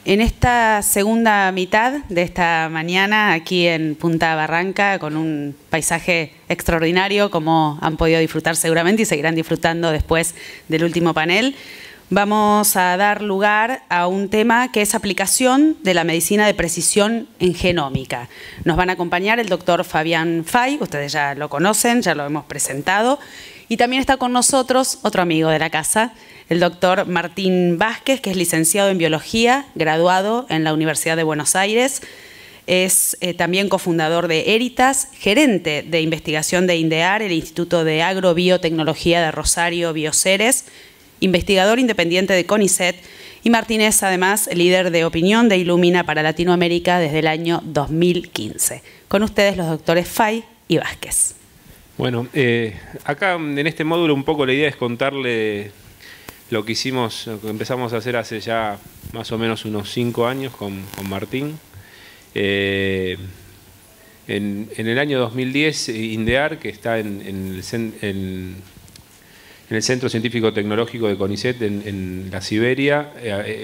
En esta segunda mitad de esta mañana, aquí en Punta Barranca, con un paisaje extraordinario, como han podido disfrutar seguramente y seguirán disfrutando después del último panel, vamos a dar lugar a un tema que es aplicación de la medicina de precisión en genómica. Nos van a acompañar el doctor Fabián Fay, ustedes ya lo conocen, ya lo hemos presentado, y también está con nosotros otro amigo de la casa, el doctor Martín Vázquez, que es licenciado en Biología, graduado en la Universidad de Buenos Aires, es también cofundador de Eritas, gerente de investigación de INDEAR, el Instituto de Agrobiotecnología de Rosario Bioceres, investigador independiente de CONICET, y Martínez, además, líder de opinión de Illumina para Latinoamérica desde el año 2015. Con ustedes los doctores Fay y Vázquez. Bueno, acá en este módulo un poco la idea es contarle lo que hicimos, lo que empezamos a hacer hace ya más o menos unos 5 años con Martín. En el año 2010, INDEAR, que está en el Centro Científico Tecnológico de CONICET en la Siberia,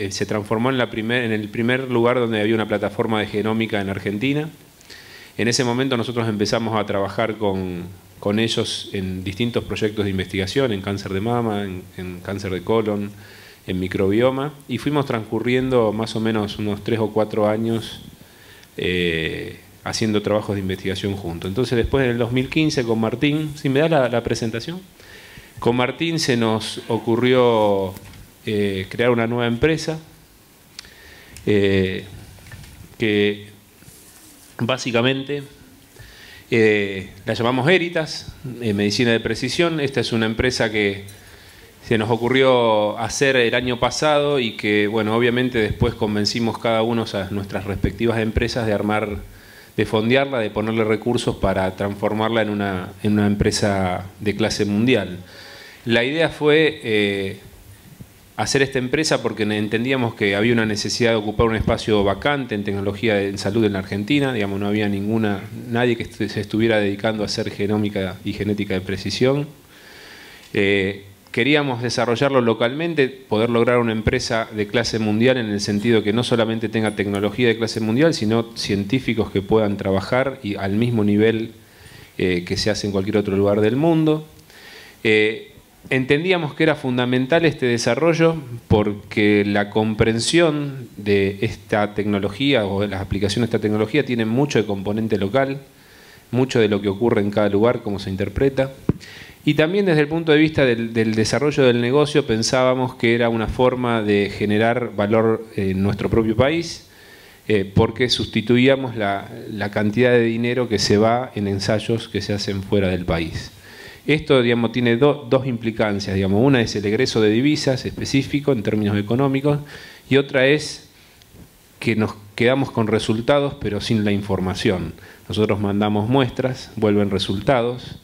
se transformó en el primer lugar donde había una plataforma de genómica en Argentina. En ese momento nosotros empezamos a trabajar con ellos en distintos proyectos de investigación, en cáncer de mama, en cáncer de colon, en microbioma, y fuimos transcurriendo más o menos unos 3 o 4 años haciendo trabajos de investigación juntos. Entonces después en el 2015 con Martín, ¿sí me da la presentación? Con Martín se nos ocurrió crear una nueva empresa que básicamente la llamamos Eritas, Medicina de Precisión. Esta es una empresa que se nos ocurrió hacer el año pasado y que, bueno, obviamente después convencimos cada uno a nuestras respectivas empresas de armar, de fondearla, de ponerle recursos para transformarla en una empresa de clase mundial. La idea fue hacer esta empresa porque entendíamos que había una necesidad de ocupar un espacio vacante en tecnología en salud en la Argentina. Digamos, no había nadie que se estuviera dedicando a hacer genómica y genética de precisión. Queríamos desarrollarlo localmente, poder lograr una empresa de clase mundial en el sentido que no solamente tenga tecnología de clase mundial, sino científicos que puedan trabajar y al mismo nivel que se hace en cualquier otro lugar del mundo. Entendíamos que era fundamental este desarrollo porque la comprensión de esta tecnología o de las aplicaciones de esta tecnología tiene mucho de componente local, mucho de lo que ocurre en cada lugar, cómo se interpreta. Y también desde el punto de vista del desarrollo del negocio pensábamos que era una forma de generar valor en nuestro propio país porque sustituíamos la cantidad de dinero que se va en ensayos que se hacen fuera del país. Esto, digamos, tiene dos implicancias. Digamos. Una es el egreso de divisas específico en términos económicos y otra es que nos quedamos con resultados pero sin la información. Nosotros mandamos muestras, vuelven resultados,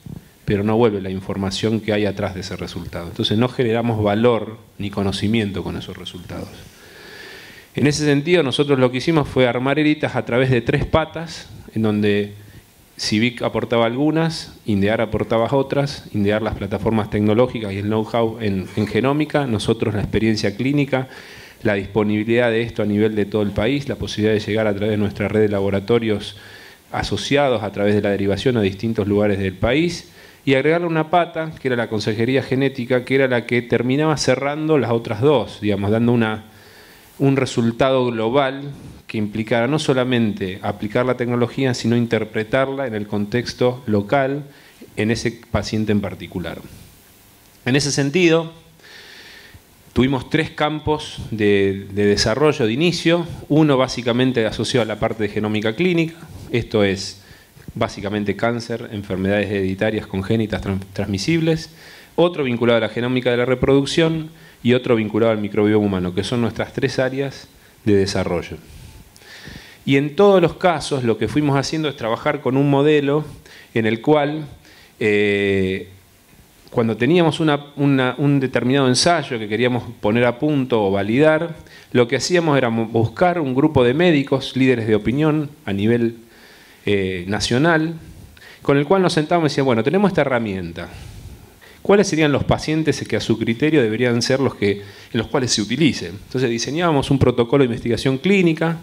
pero no vuelve la información que hay atrás de ese resultado. Entonces no generamos valor ni conocimiento con esos resultados. En ese sentido, nosotros lo que hicimos fue armar Eritas a través de 3 patas, en donde CIVIC aportaba algunas, INDEAR aportaba otras, INDEAR las plataformas tecnológicas y el know-how en genómica, nosotros la experiencia clínica, la disponibilidad de esto a nivel de todo el país, la posibilidad de llegar a través de nuestra red de laboratorios asociados a través de la derivación a distintos lugares del país, y agregarle una pata, que era la consejería genética, que era la que terminaba cerrando las otras dos, digamos, dando un resultado global que implicara no solamente aplicar la tecnología, sino interpretarla en el contexto local, en ese paciente en particular. En ese sentido, tuvimos 3 campos de desarrollo de inicio. Uno básicamente asociado a la parte de genómica clínica, esto es básicamente cáncer, enfermedades hereditarias congénitas transmisibles. Otro vinculado a la genómica de la reproducción y otro vinculado al microbioma humano, que son nuestras 3 áreas de desarrollo. Y en todos los casos lo que fuimos haciendo es trabajar con un modelo en el cual cuando teníamos un determinado ensayo que queríamos poner a punto o validar, lo que hacíamos era buscar un grupo de médicos, líderes de opinión a nivel nacional, con el cual nos sentábamos y decíamos, bueno, tenemos esta herramienta. cuáles serían los pacientes que a su criterio deberían ser en los cuales se utilicen. Entonces diseñábamos un protocolo de investigación clínica,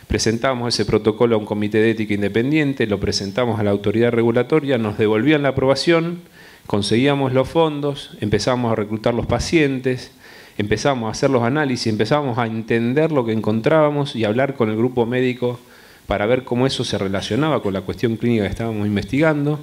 presentábamos ese protocolo a un comité de ética independiente, lo presentamos a la autoridad regulatoria, nos devolvían la aprobación, conseguíamos los fondos, empezamos a reclutar los pacientes, empezamos a hacer los análisis, empezamos a entender lo que encontrábamos y hablar con el grupo médico para ver cómo eso se relacionaba con la cuestión clínica que estábamos investigando.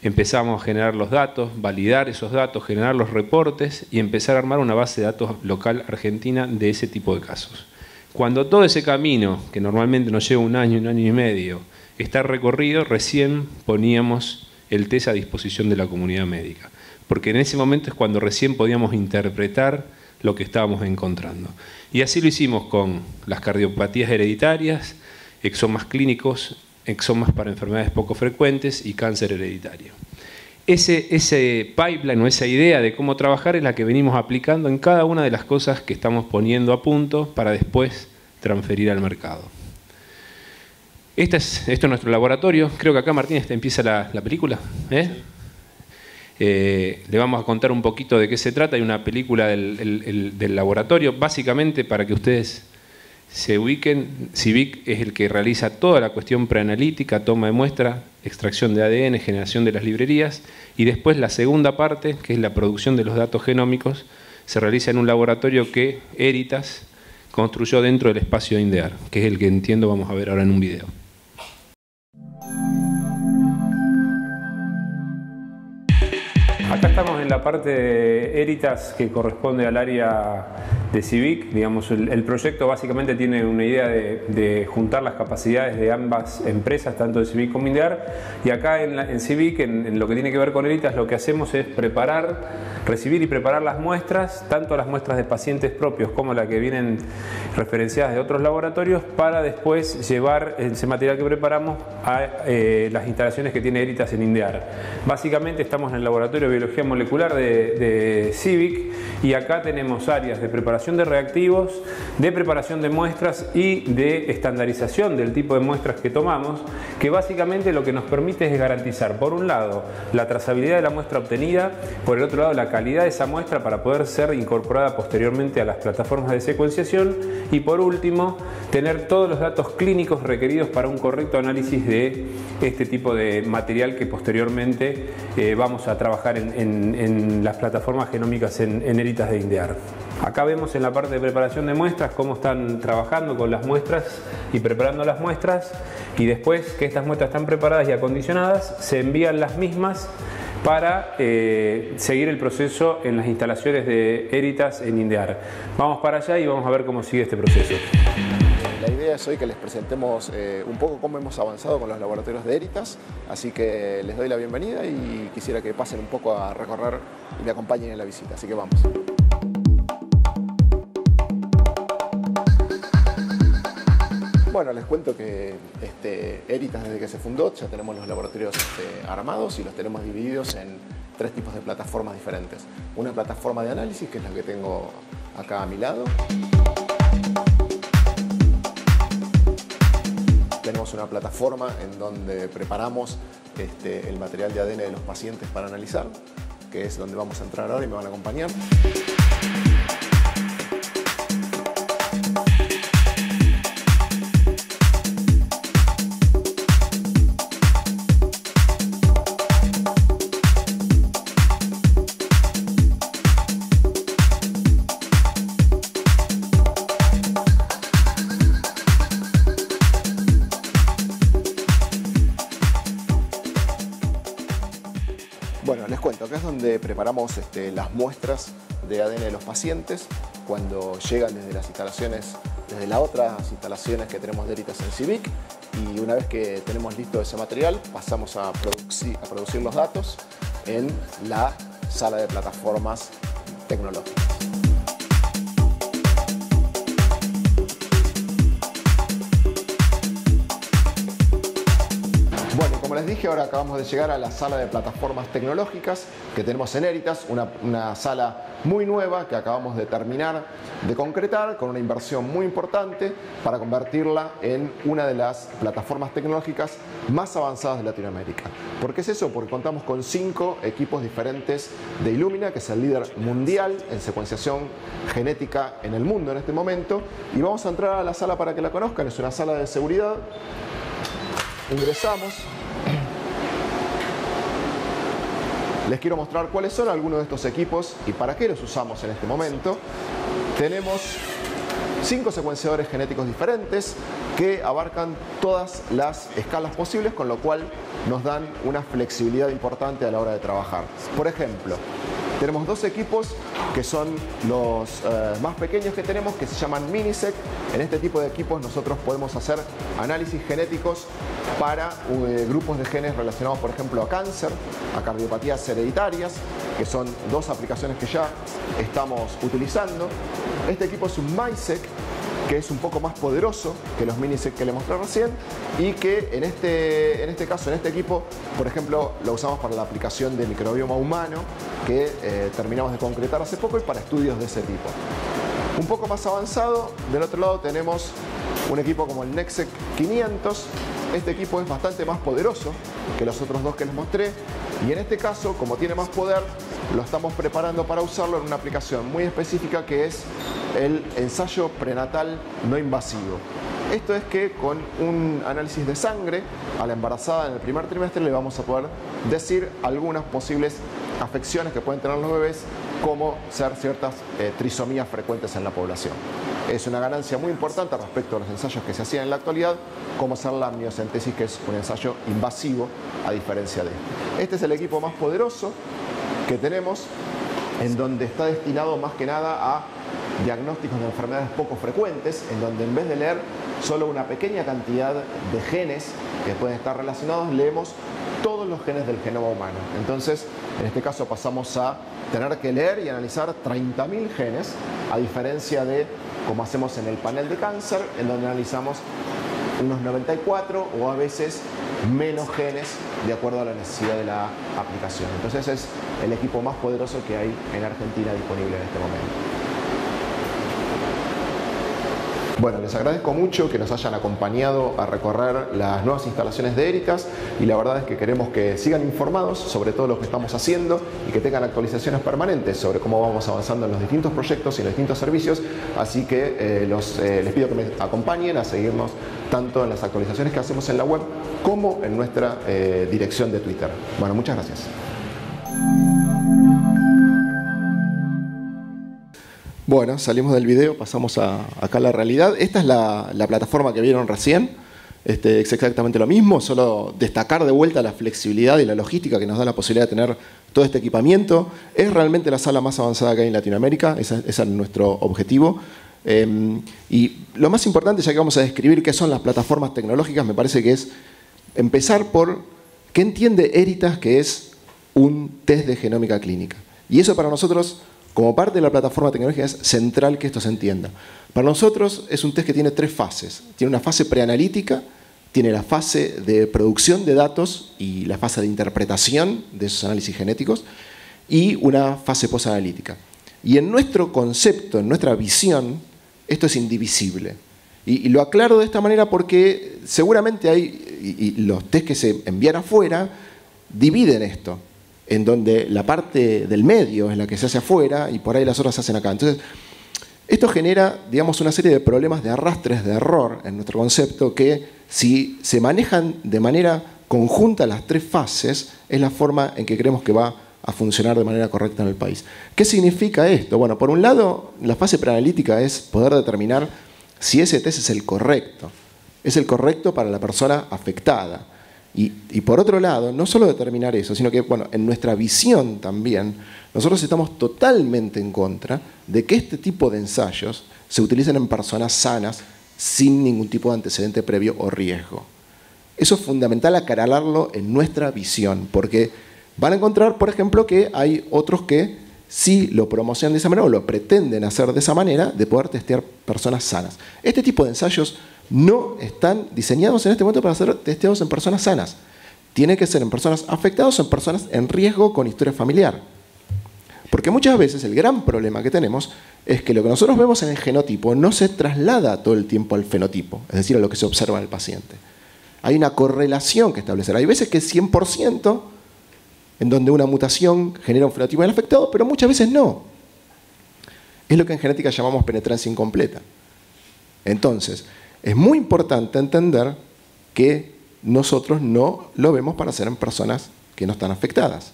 Empezamos a generar los datos, validar esos datos, generar los reportes y empezar a armar una base de datos local argentina de ese tipo de casos. Cuando todo ese camino, que normalmente nos lleva un año y medio, está recorrido, recién poníamos el test a disposición de la comunidad médica. Porque en ese momento es cuando recién podíamos interpretar lo que estábamos encontrando. Y así lo hicimos con las cardiopatías hereditarias, exomas clínicos, exomas para enfermedades poco frecuentes y cáncer hereditario. Ese pipeline o esa idea de cómo trabajar es la que venimos aplicando en cada una de las cosas que estamos poniendo a punto para después transferir al mercado. Esto es nuestro laboratorio. Creo que acá, Martín, empieza la película. Le vamos a contar un poquito de qué se trata. Hay una película del laboratorio. Básicamente, para que ustedes se ubiquen, CIVIC es el que realiza toda la cuestión preanalítica, toma de muestra, extracción de ADN, generación de las librerías, y después la segunda parte, que es la producción de los datos genómicos, se realiza en un laboratorio que Heritas construyó dentro del espacio de INDEAR, que es el que entiendo vamos a ver ahora en un video. Acá estamos en la parte de Heritas que corresponde al área de CIVIC. Digamos, el proyecto básicamente tiene una idea de juntar las capacidades de ambas empresas, tanto de CIVIC como INDEAR. Y acá en CIVIC, en lo que tiene que ver con Heritas, lo que hacemos es recibir y preparar las muestras, tanto las muestras de pacientes propios como las que vienen referenciadas de otros laboratorios, para después llevar ese material que preparamos a las instalaciones que tiene Heritas en INDEAR. Básicamente estamos en el laboratorio de biología molecular de CIVIC y acá tenemos áreas de preparación de reactivos, de preparación de muestras y de estandarización del tipo de muestras que tomamos, que básicamente lo que nos permite es garantizar, por un lado, la trazabilidad de la muestra obtenida, por el otro lado, la calidad de esa muestra para poder ser incorporada posteriormente a las plataformas de secuenciación y, por último, tener todos los datos clínicos requeridos para un correcto análisis de este tipo de material que posteriormente vamos a trabajar en las plataformas genómicas en Heritas de INDEAR. Acá vemos en la parte de preparación de muestras cómo están trabajando con las muestras y preparando las muestras, y después que estas muestras están preparadas y acondicionadas, se envían las mismas para seguir el proceso en las instalaciones de Heritas en INDEAR. Vamos para allá y vamos a ver cómo sigue este proceso. La idea es hoy que les presentemos un poco cómo hemos avanzado con los laboratorios de Heritas, así que les doy la bienvenida y quisiera que pasen un poco a recorrer y me acompañen en la visita, así que vamos. Bueno, les cuento que Heritas, desde que se fundó, ya tenemos los laboratorios armados y los tenemos divididos en 3 tipos de plataformas diferentes. Una plataforma de análisis, que es la que tengo acá a mi lado. Tenemos una plataforma en donde preparamos el material de ADN de los pacientes para analizar, que es donde vamos a entrar ahora y me van a acompañar. Bueno, les cuento, acá es donde preparamos las muestras de ADN de los pacientes cuando llegan desde las instalaciones, desde las otras instalaciones que tenemos de Heritas en CIVIC, y una vez que tenemos listo ese material pasamos a producir los datos en la sala de plataformas tecnológicas. Bueno, como les dije, ahora acabamos de llegar a la sala de plataformas tecnológicas que tenemos en Eritas, una sala muy nueva que acabamos de terminar de concretar con una inversión muy importante para convertirla en una de las plataformas tecnológicas más avanzadas de Latinoamérica. ¿Por qué es eso? Porque contamos con 5 equipos diferentes de Illumina, que es el líder mundial en secuenciación genética en el mundo en este momento, y vamos a entrar a la sala para que la conozcan. Es una sala de seguridad. Ingresamos. Les quiero mostrar cuáles son algunos de estos equipos y para qué los usamos en este momento. Tenemos 5 secuenciadores genéticos diferentes que abarcan todas las escalas posibles, con lo cual nos dan una flexibilidad importante a la hora de trabajar. Por ejemplo, tenemos 2 equipos que son los más pequeños que tenemos, que se llaman Minisec. En este tipo de equipos nosotros podemos hacer análisis genéticos para grupos de genes relacionados, por ejemplo, a cáncer, a cardiopatías hereditarias, que son 2 aplicaciones que ya estamos utilizando. Este equipo es un MiSeq, que es un poco más poderoso que los Minisec que le mostré recién, y que en este caso, en este equipo, por ejemplo, lo usamos para la aplicación de microbioma humano, que terminamos de concretar hace poco, y para estudios de ese tipo. Un poco más avanzado, del otro lado tenemos un equipo como el NextSeq 500. Este equipo es bastante más poderoso que los otros 2 que les mostré, y en este caso, como tiene más poder, lo estamos preparando para usarlo en una aplicación muy específica, que es el ensayo prenatal no invasivo. Esto es que con un análisis de sangre a la embarazada en el primer trimestre le vamos a poder decir algunas posibles afecciones que pueden tener los bebés, como ser ciertas trisomías frecuentes en la población. Es una ganancia muy importante respecto a los ensayos que se hacían en la actualidad, como ser la amniocentesis, que es un ensayo invasivo a diferencia de este. Este es el equipo más poderoso que tenemos, en donde está destinado más que nada a diagnósticos de enfermedades poco frecuentes, en donde en vez de leer solo una pequeña cantidad de genes que pueden estar relacionados, leemos todos los genes del genoma humano. Entonces, en este caso pasamos a tener que leer y analizar 30.000 genes, a diferencia de como hacemos en el panel de cáncer, en donde analizamos unos 94 o a veces menos genes de acuerdo a la necesidad de la aplicación. Entonces es el equipo más poderoso que hay en Argentina disponible en este momento. Bueno, les agradezco mucho que nos hayan acompañado a recorrer las nuevas instalaciones de Eritas, y la verdad es que queremos que sigan informados sobre todo lo que estamos haciendo y que tengan actualizaciones permanentes sobre cómo vamos avanzando en los distintos proyectos y en los distintos servicios. Así que les pido que me acompañen a seguirnos tanto en las actualizaciones que hacemos en la web como en nuestra dirección de Twitter. Bueno, muchas gracias. Bueno, salimos del video, pasamos acá a la realidad. Esta es la plataforma que vieron recién. Es exactamente lo mismo, solo destacar de vuelta la flexibilidad y la logística que nos da la posibilidad de tener todo este equipamiento. Es realmente la sala más avanzada que hay en Latinoamérica, ese es nuestro objetivo. Y lo más importante, ya que vamos a describir qué son las plataformas tecnológicas, me parece que es empezar por qué entiende Eritas que es un test de genómica clínica. Y eso para nosotros, como parte de la plataforma tecnológica, es central que esto se entienda. Para nosotros es un test que tiene 3 fases. Tiene una fase preanalítica, tiene la fase de producción de datos y la fase de interpretación de esos análisis genéticos, y una fase posanalítica. Y en nuestro concepto, en nuestra visión, esto es indivisible. Y lo aclaro de esta manera porque seguramente hay, y los test que se envían afuera dividen esto, en donde la parte del medio es la que se hace afuera y por ahí las otras se hacen acá. Entonces, esto genera, digamos, una serie de problemas de arrastres de error en nuestro concepto, que si se manejan de manera conjunta las 3 fases, es la forma en que creemos que va a funcionar de manera correcta en el país. ¿Qué significa esto? Bueno, por un lado, la fase preanalítica es poder determinar si ese test es el correcto. Es el correcto para la persona afectada. Y por otro lado, no solo determinar eso, sino que, bueno, en nuestra visión también, nosotros estamos totalmente en contra de que este tipo de ensayos se utilicen en personas sanas sin ningún tipo de antecedente previo o riesgo. Eso es fundamental aclararlo en nuestra visión, porque van a encontrar, por ejemplo, que hay otros que sí lo promocionan de esa manera o lo pretenden hacer de esa manera, de poder testear personas sanas. Este tipo de ensayos no están diseñados en este momento para ser testeados en personas sanas. tiene que ser en personas afectadas o en personas en riesgo con historia familiar. Porque muchas veces el gran problema que tenemos es que lo que nosotros vemos en el genotipo no se traslada todo el tiempo al fenotipo, es decir, a lo que se observa en el paciente. Hay una correlación que establecer. Hay veces que es 100% en donde una mutación genera un fenotipo en el afectado, pero muchas veces no. Es lo que en genética llamamos penetrancia incompleta. Entonces, es muy importante entender que nosotros no lo vemos para hacer en personas que no están afectadas.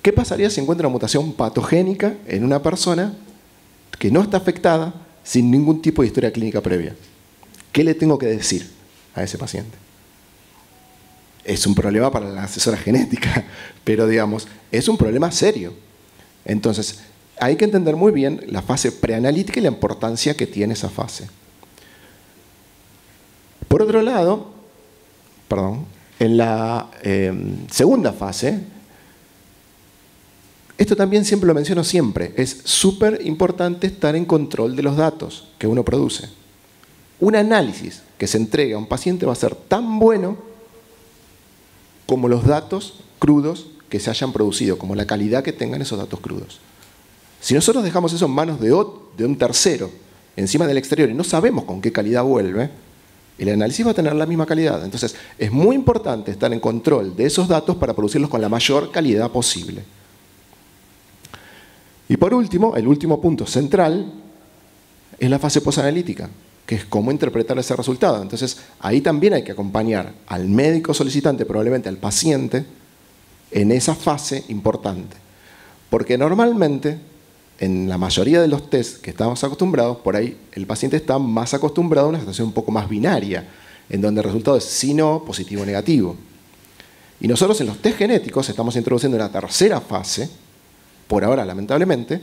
¿Qué pasaría si encuentro una mutación patogénica en una persona que no está afectada sin ningún tipo de historia clínica previa? ¿Qué le tengo que decir a ese paciente? Es un problema para la asesora genética, pero digamos, es un problema serio. Entonces, hay que entender muy bien la fase preanalítica y la importancia que tiene esa fase. Por otro lado, en la segunda fase, esto también siempre lo menciono siempre, es súper importante estar en control de los datos que uno produce. Un análisis que se entrega a un paciente va a ser tan bueno como los datos crudos que se hayan producido, como la calidad que tengan esos datos crudos. Si nosotros dejamos eso en manos de un tercero, encima del exterior, y no sabemos con qué calidad vuelve, el análisis va a tener la misma calidad. Entonces, es muy importante estar en control de esos datos para producirlos con la mayor calidad posible. Y por último, el último punto central es la fase posanalítica, que es cómo interpretar ese resultado. Entonces, ahí también hay que acompañar al médico solicitante, probablemente al paciente, en esa fase importante. Porque normalmente, en la mayoría de los test que estamos acostumbrados, por ahí el paciente está más acostumbrado a una situación un poco más binaria, en donde el resultado es sí, no, positivo o negativo. Y nosotros en los test genéticos estamos introduciendo una tercera fase, por ahora lamentablemente,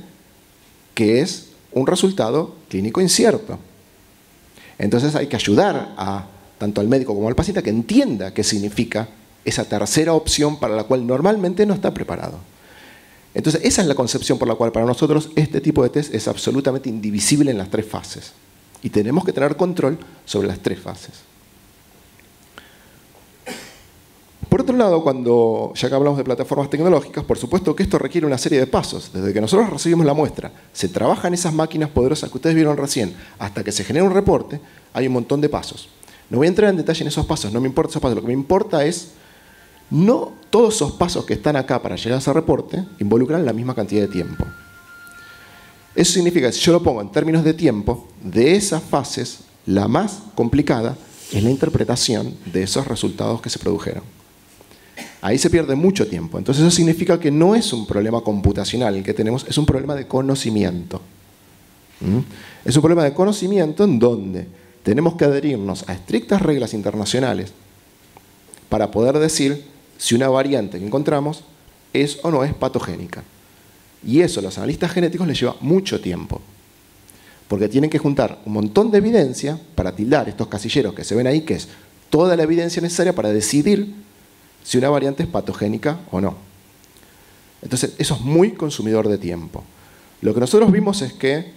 que es un resultado clínico incierto. Entonces hay que ayudar tanto al médico como al paciente a que entienda qué significa esa tercera opción para la cual normalmente no está preparado. Entonces esa es la concepción por la cual para nosotros este tipo de test es absolutamente indivisible en las tres fases. Y tenemos que tener control sobre las tres fases. Por otro lado, ya que hablamos de plataformas tecnológicas, por supuesto que esto requiere una serie de pasos. Desde que nosotros recibimos la muestra, se trabajan esas máquinas poderosas que ustedes vieron recién, hasta que se genera un reporte, hay un montón de pasos. No voy a entrar en detalle en esos pasos, no me importa esos pasos. Lo que me importa es, no todos esos pasos que están acá para llegar a ese reporte involucran la misma cantidad de tiempo. Eso significa que si yo lo pongo en términos de tiempo, de esas fases, la más complicada es la interpretación de esos resultados que se produjeron. Ahí se pierde mucho tiempo. Entonces eso significa que no es un problema computacional el que tenemos, es un problema de conocimiento. Es un problema de conocimiento en donde tenemos que adherirnos a estrictas reglas internacionales para poder decir si una variante que encontramos es o no es patogénica. Y eso a los analistas genéticos les lleva mucho tiempo. Porque tienen que juntar un montón de evidencia para tildar estos casilleros que se ven ahí, que es toda la evidencia necesaria para decidir si una variante es patogénica o no. Entonces, eso es muy consumidor de tiempo. Lo que nosotros vimos es que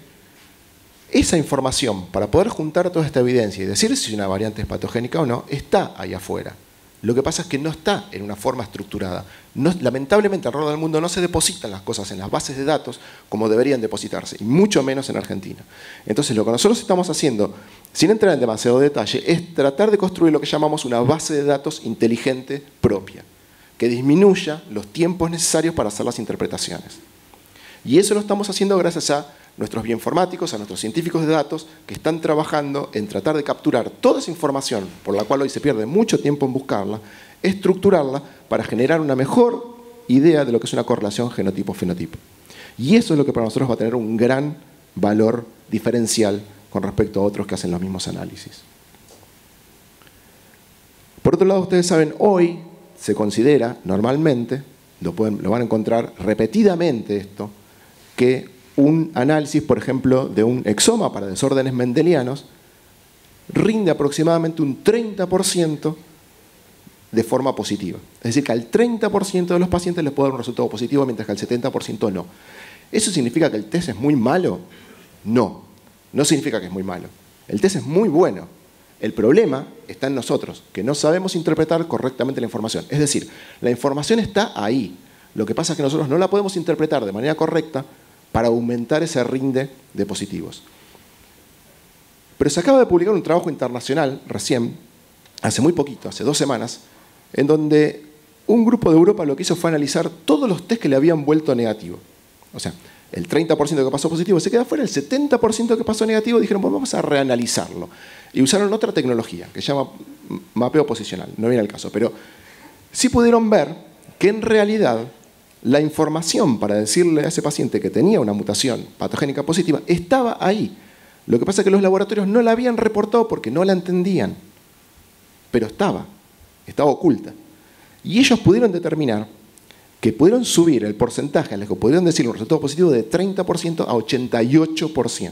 esa información, para poder juntar toda esta evidencia y decir si una variante es patogénica o no, está ahí afuera. Lo que pasa es que no está en una forma estructurada. Lamentablemente, alrededor del mundo no se depositan las cosas en las bases de datos como deberían depositarse, y mucho menos en Argentina. Entonces, lo que nosotros estamos haciendo, sin entrar en demasiado detalle, es tratar de construir lo que llamamos una base de datos inteligente propia, que disminuya los tiempos necesarios para hacer las interpretaciones. Y eso lo estamos haciendo gracias a nuestros bioinformáticos, a nuestros científicos de datos, que están trabajando en tratar de capturar toda esa información, por la cual hoy se pierde mucho tiempo en buscarla, estructurarla para generar una mejor idea de lo que es una correlación genotipo-fenotipo. Y eso es lo que para nosotros va a tener un gran valor diferencial con respecto a otros que hacen los mismos análisis. Por otro lado, ustedes saben, hoy se considera normalmente, lo van a encontrar repetidamente esto, que un análisis, por ejemplo, de un exoma para desórdenes mendelianos rinde aproximadamente un 30% de forma positiva. Es decir, que al 30% de los pacientes les puede dar un resultado positivo, mientras que al 70% no. ¿Eso significa que el test es muy malo? No, no significa que es muy malo. El test es muy bueno. El problema está en nosotros, que no sabemos interpretar correctamente la información. Es decir, la información está ahí. Lo que pasa es que nosotros no la podemos interpretar de manera correcta para aumentar ese rinde de positivos. Pero se acaba de publicar un trabajo internacional recién, hace muy poquito, hace 2 semanas, en donde un grupo de Europa lo que hizo fue analizar todos los test que le habían vuelto negativo. O sea, el 30% que pasó positivo se queda fuera, el 70% que pasó negativo dijeron, bueno, vamos a reanalizarlo. Y usaron otra tecnología que se llama mapeo posicional, no viene al caso, pero sí pudieron ver que en realidad la información para decirle a ese paciente que tenía una mutación patogénica positiva estaba ahí. Lo que pasa es que los laboratorios no la habían reportado porque no la entendían, pero estaba oculta. Y ellos pudieron determinar que pudieron subir el porcentaje al que pudieron decir un resultado positivo de 30% a 88%.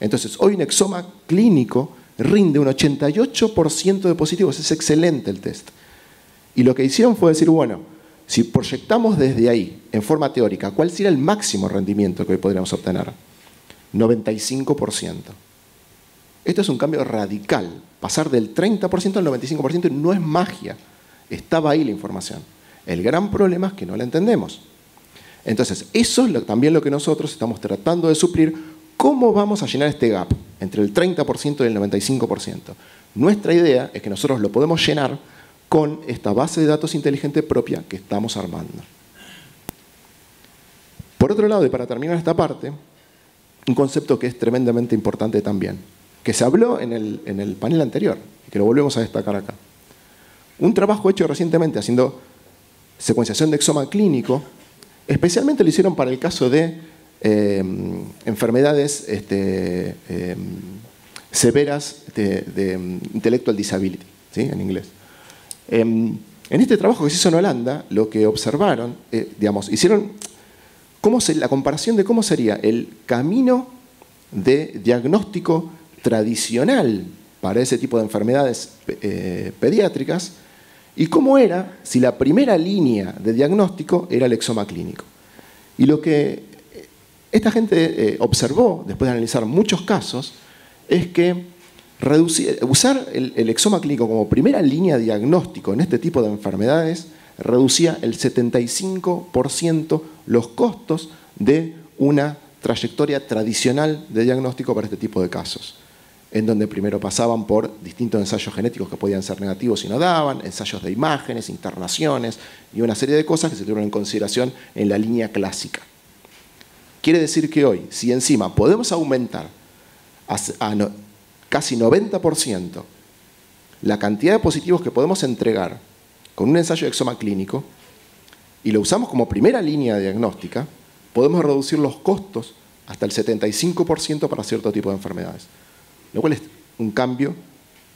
Entonces, hoy un exoma clínico rinde un 88% de positivos. Es excelente el test. Y lo que hicieron fue decir, bueno, si proyectamos desde ahí, en forma teórica, ¿cuál sería el máximo rendimiento que hoy podríamos obtener? 95%. Esto es un cambio radical. Pasar del 30% al 95% no es magia. Estaba ahí la información. El gran problema es que no la entendemos. Entonces, eso es también lo que nosotros estamos tratando de suplir. ¿Cómo vamos a llenar este gap entre el 30% y el 95%? Nuestra idea es que nosotros lo podemos llenar con esta base de datos inteligente propia que estamos armando. Por otro lado, y para terminar esta parte, un concepto que es tremendamente importante también, que se habló en el panel anterior, y que lo volvemos a destacar acá. Un trabajo hecho recientemente haciendo secuenciación de exoma clínico, especialmente lo hicieron para el caso de enfermedades severas de intellectual disability, ¿sí? En inglés. En este trabajo que se hizo en Holanda, lo que observaron, hicieron la comparación de cómo sería el camino de diagnóstico tradicional para ese tipo de enfermedades pediátricas y cómo era si la primera línea de diagnóstico era el exoma clínico. Y lo que esta gente observó, después de analizar muchos casos, es que usar el exoma clínico como primera línea de diagnóstico en este tipo de enfermedades reducía el 75% los costos de una trayectoria tradicional de diagnóstico para este tipo de casos, en donde primero pasaban por distintos ensayos genéticos que podían ser negativos y no daban, ensayos de imágenes, internaciones y una serie de cosas que se tuvieron en consideración en la línea clásica. Quiere decir que hoy, si encima podemos aumentar a casi 90% la cantidad de positivos que podemos entregar con un ensayo de exoma clínico y lo usamos como primera línea diagnóstica, podemos reducir los costos hasta el 75% para cierto tipo de enfermedades. Lo cual es un cambio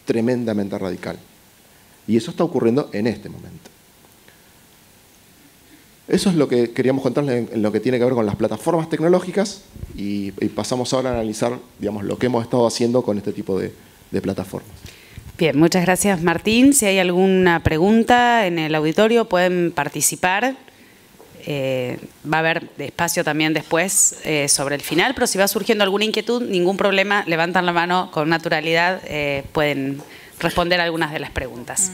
tremendamente radical. Y eso está ocurriendo en este momento. Eso es lo que queríamos contarles en lo que tiene que ver con las plataformas tecnológicas y pasamos ahora a analizar, digamos, lo que hemos estado haciendo con este tipo de plataformas. Bien, muchas gracias, Martín. Si hay alguna pregunta en el auditorio, pueden participar. Va a haber espacio también después sobre el final, pero si va surgiendo alguna inquietud, ningún problema, levantan la mano con naturalidad, pueden responder algunas de las preguntas.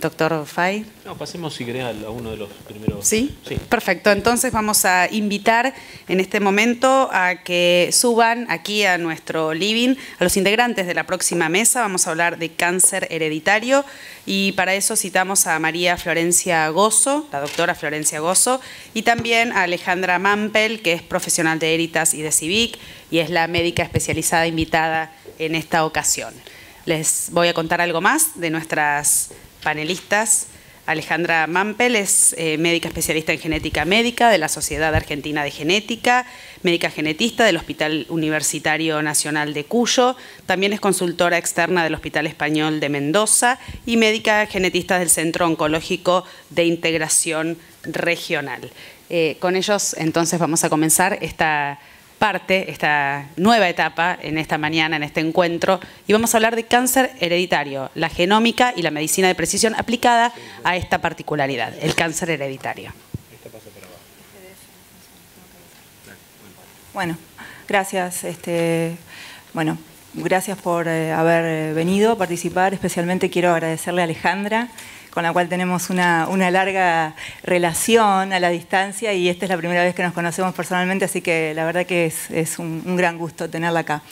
Doctor Fay. No, pasemos si querés a uno de los primeros. ¿Sí? Sí. Perfecto. Entonces vamos a invitar en este momento a que suban aquí a nuestro living a los integrantes de la próxima mesa. Vamos a hablar de cáncer hereditario y para eso citamos a María Florencia Gozo, la doctora Florencia Gozo, y también a Alejandra Mampel, que es profesional de Heritas y de CIVIC y es la médica especializada invitada en esta ocasión. Les voy a contar algo más de nuestras panelistas. Alejandra Mampel es médica especialista en genética médica de la Sociedad Argentina de Genética, médica genetista del Hospital Universitario Nacional de Cuyo, también es consultora externa del Hospital Español de Mendoza y médica genetista del Centro Oncológico de Integración Regional. Con ellos entonces vamos a comenzar esta nueva etapa en esta mañana, en este encuentro, y vamos a hablar de cáncer hereditario, la genómica y la medicina de precisión aplicada a esta particularidad, el cáncer hereditario. Bueno, gracias. gracias por haber venido a participar. Especialmente quiero agradecerle a Alejandra, con la cual tenemos una larga relación a la distancia, y esta es la primera vez que nos conocemos personalmente, así que la verdad que es un gran gusto tenerla acá.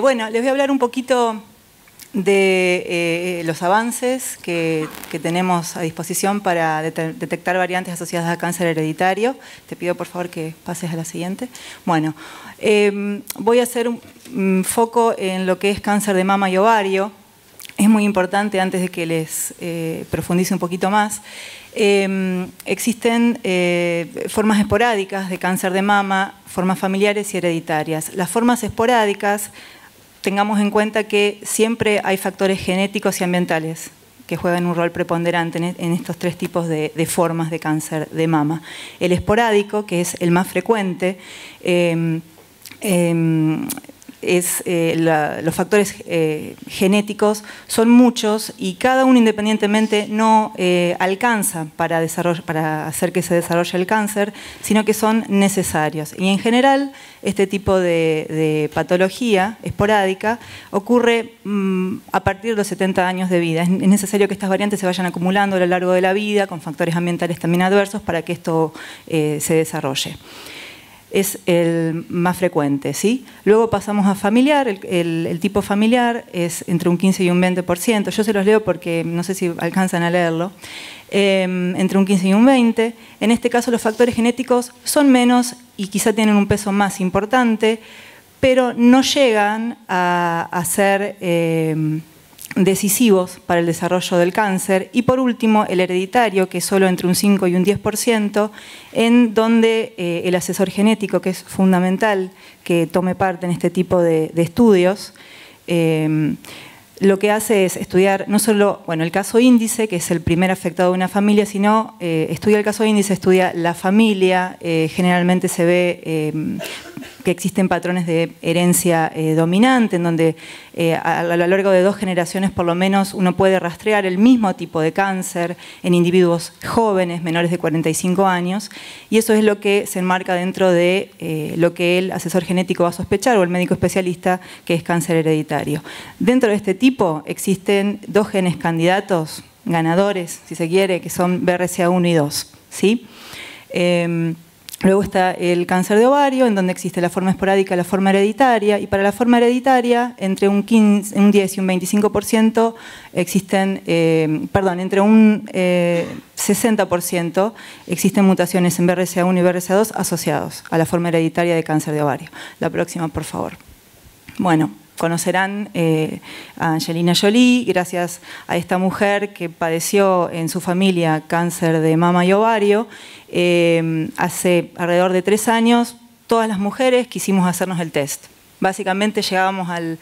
Bueno, les voy a hablar un poquito de los avances que tenemos a disposición para detectar variantes asociadas a cáncer hereditario. Te pido por favor que pases a la siguiente. Bueno, voy a hacer un foco en lo que es cáncer de mama y ovario. Es muy importante, antes de que les profundice un poquito más, existen formas esporádicas de cáncer de mama, formas familiares y hereditarias. Las formas esporádicas, tengamos en cuenta que siempre hay factores genéticos y ambientales que juegan un rol preponderante en estos tres tipos de formas de cáncer de mama. El esporádico, que es el más frecuente, los factores genéticos son muchos y cada uno independientemente no alcanza para hacer que se desarrolle el cáncer, sino que son necesarios. Y en general, este tipo de patología esporádica ocurre a partir de los 70 años de vida. Es necesario que estas variantes se vayan acumulando a lo largo de la vida, con factores ambientales también adversos, para que esto se desarrolle. Es el más frecuente, ¿sí? Luego pasamos a familiar. El tipo familiar es entre un 15 y un 20%. Yo se los leo porque no sé si alcanzan a leerlo. Entre un 15 y un 20%. En este caso los factores genéticos son menos y quizá tienen un peso más importante, pero no llegan a ser decisivos para el desarrollo del cáncer. Y por último, el hereditario, que es solo entre un 5 y un 10%, en donde el asesor genético, que es fundamental que tome parte en este tipo de estudios, lo que hace es estudiar no solo el caso índice, que es el primer afectado de una familia, sino estudia el caso índice, estudia la familia. Generalmente se ve que existen patrones de herencia dominante, en donde a lo largo de 2 generaciones por lo menos uno puede rastrear el mismo tipo de cáncer en individuos jóvenes, menores de 45 años, y eso es lo que se enmarca dentro de lo que el asesor genético va a sospechar, o el médico especialista, que es cáncer hereditario. Dentro de este tipo existen 2 genes candidatos, ganadores, si se quiere, que son BRCA1 y 2, ¿sí? Luego está el cáncer de ovario, en donde existe la forma esporádica y la forma hereditaria, y para la forma hereditaria, entre un 10 y un 25% existen, entre un 60% existen mutaciones en BRCA1 y BRCA2 asociados a la forma hereditaria de cáncer de ovario. La próxima, por favor. Bueno, conocerán a Angelina Jolie, gracias a esta mujer que padeció en su familia cáncer de mama y ovario. Hace alrededor de 3 años, todas las mujeres quisimos hacernos el test. Básicamente llegábamos al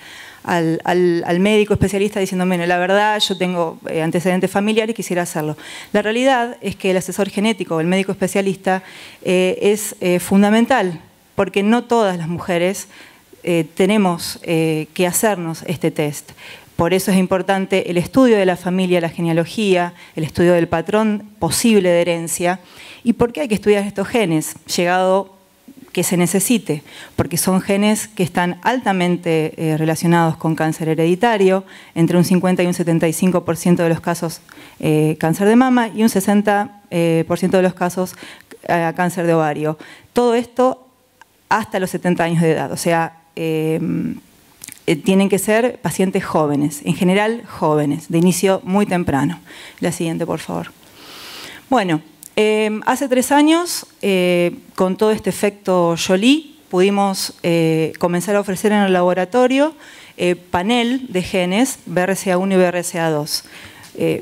médico especialista diciendo, bueno, la verdad, yo tengo antecedentes familiares y quisiera hacerlo. La realidad es que el asesor genético o el médico especialista es fundamental, porque no todas las mujeres tenemos que hacernos este test. Por eso es importante el estudio de la familia, la genealogía, el estudio del patrón posible de herencia. ¿Y por qué hay que estudiar estos genes? Llegado que se necesite, porque son genes que están altamente relacionados con cáncer hereditario, entre un 50 y un 75% de los casos cáncer de mama y un 60% de los casos cáncer de ovario. Todo esto hasta los 70 años de edad, o sea, tienen que ser pacientes jóvenes, en general jóvenes, de inicio muy temprano. La siguiente, por favor. Bueno, hace 3 años, con todo este efecto Jolie, pudimos comenzar a ofrecer en el laboratorio panel de genes BRCA1 y BRCA2.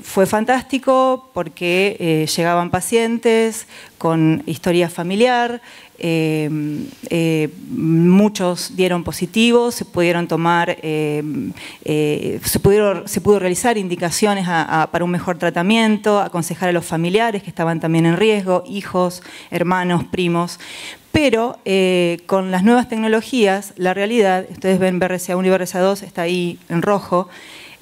Fue fantástico porque llegaban pacientes con historia familiar, muchos dieron positivos, se pudieron tomar, se pudo realizar indicaciones para un mejor tratamiento, aconsejar a los familiares que estaban también en riesgo, hijos, hermanos, primos. Pero con las nuevas tecnologías, la realidad, ustedes ven BRCA1 y BRCA2, está ahí en rojo,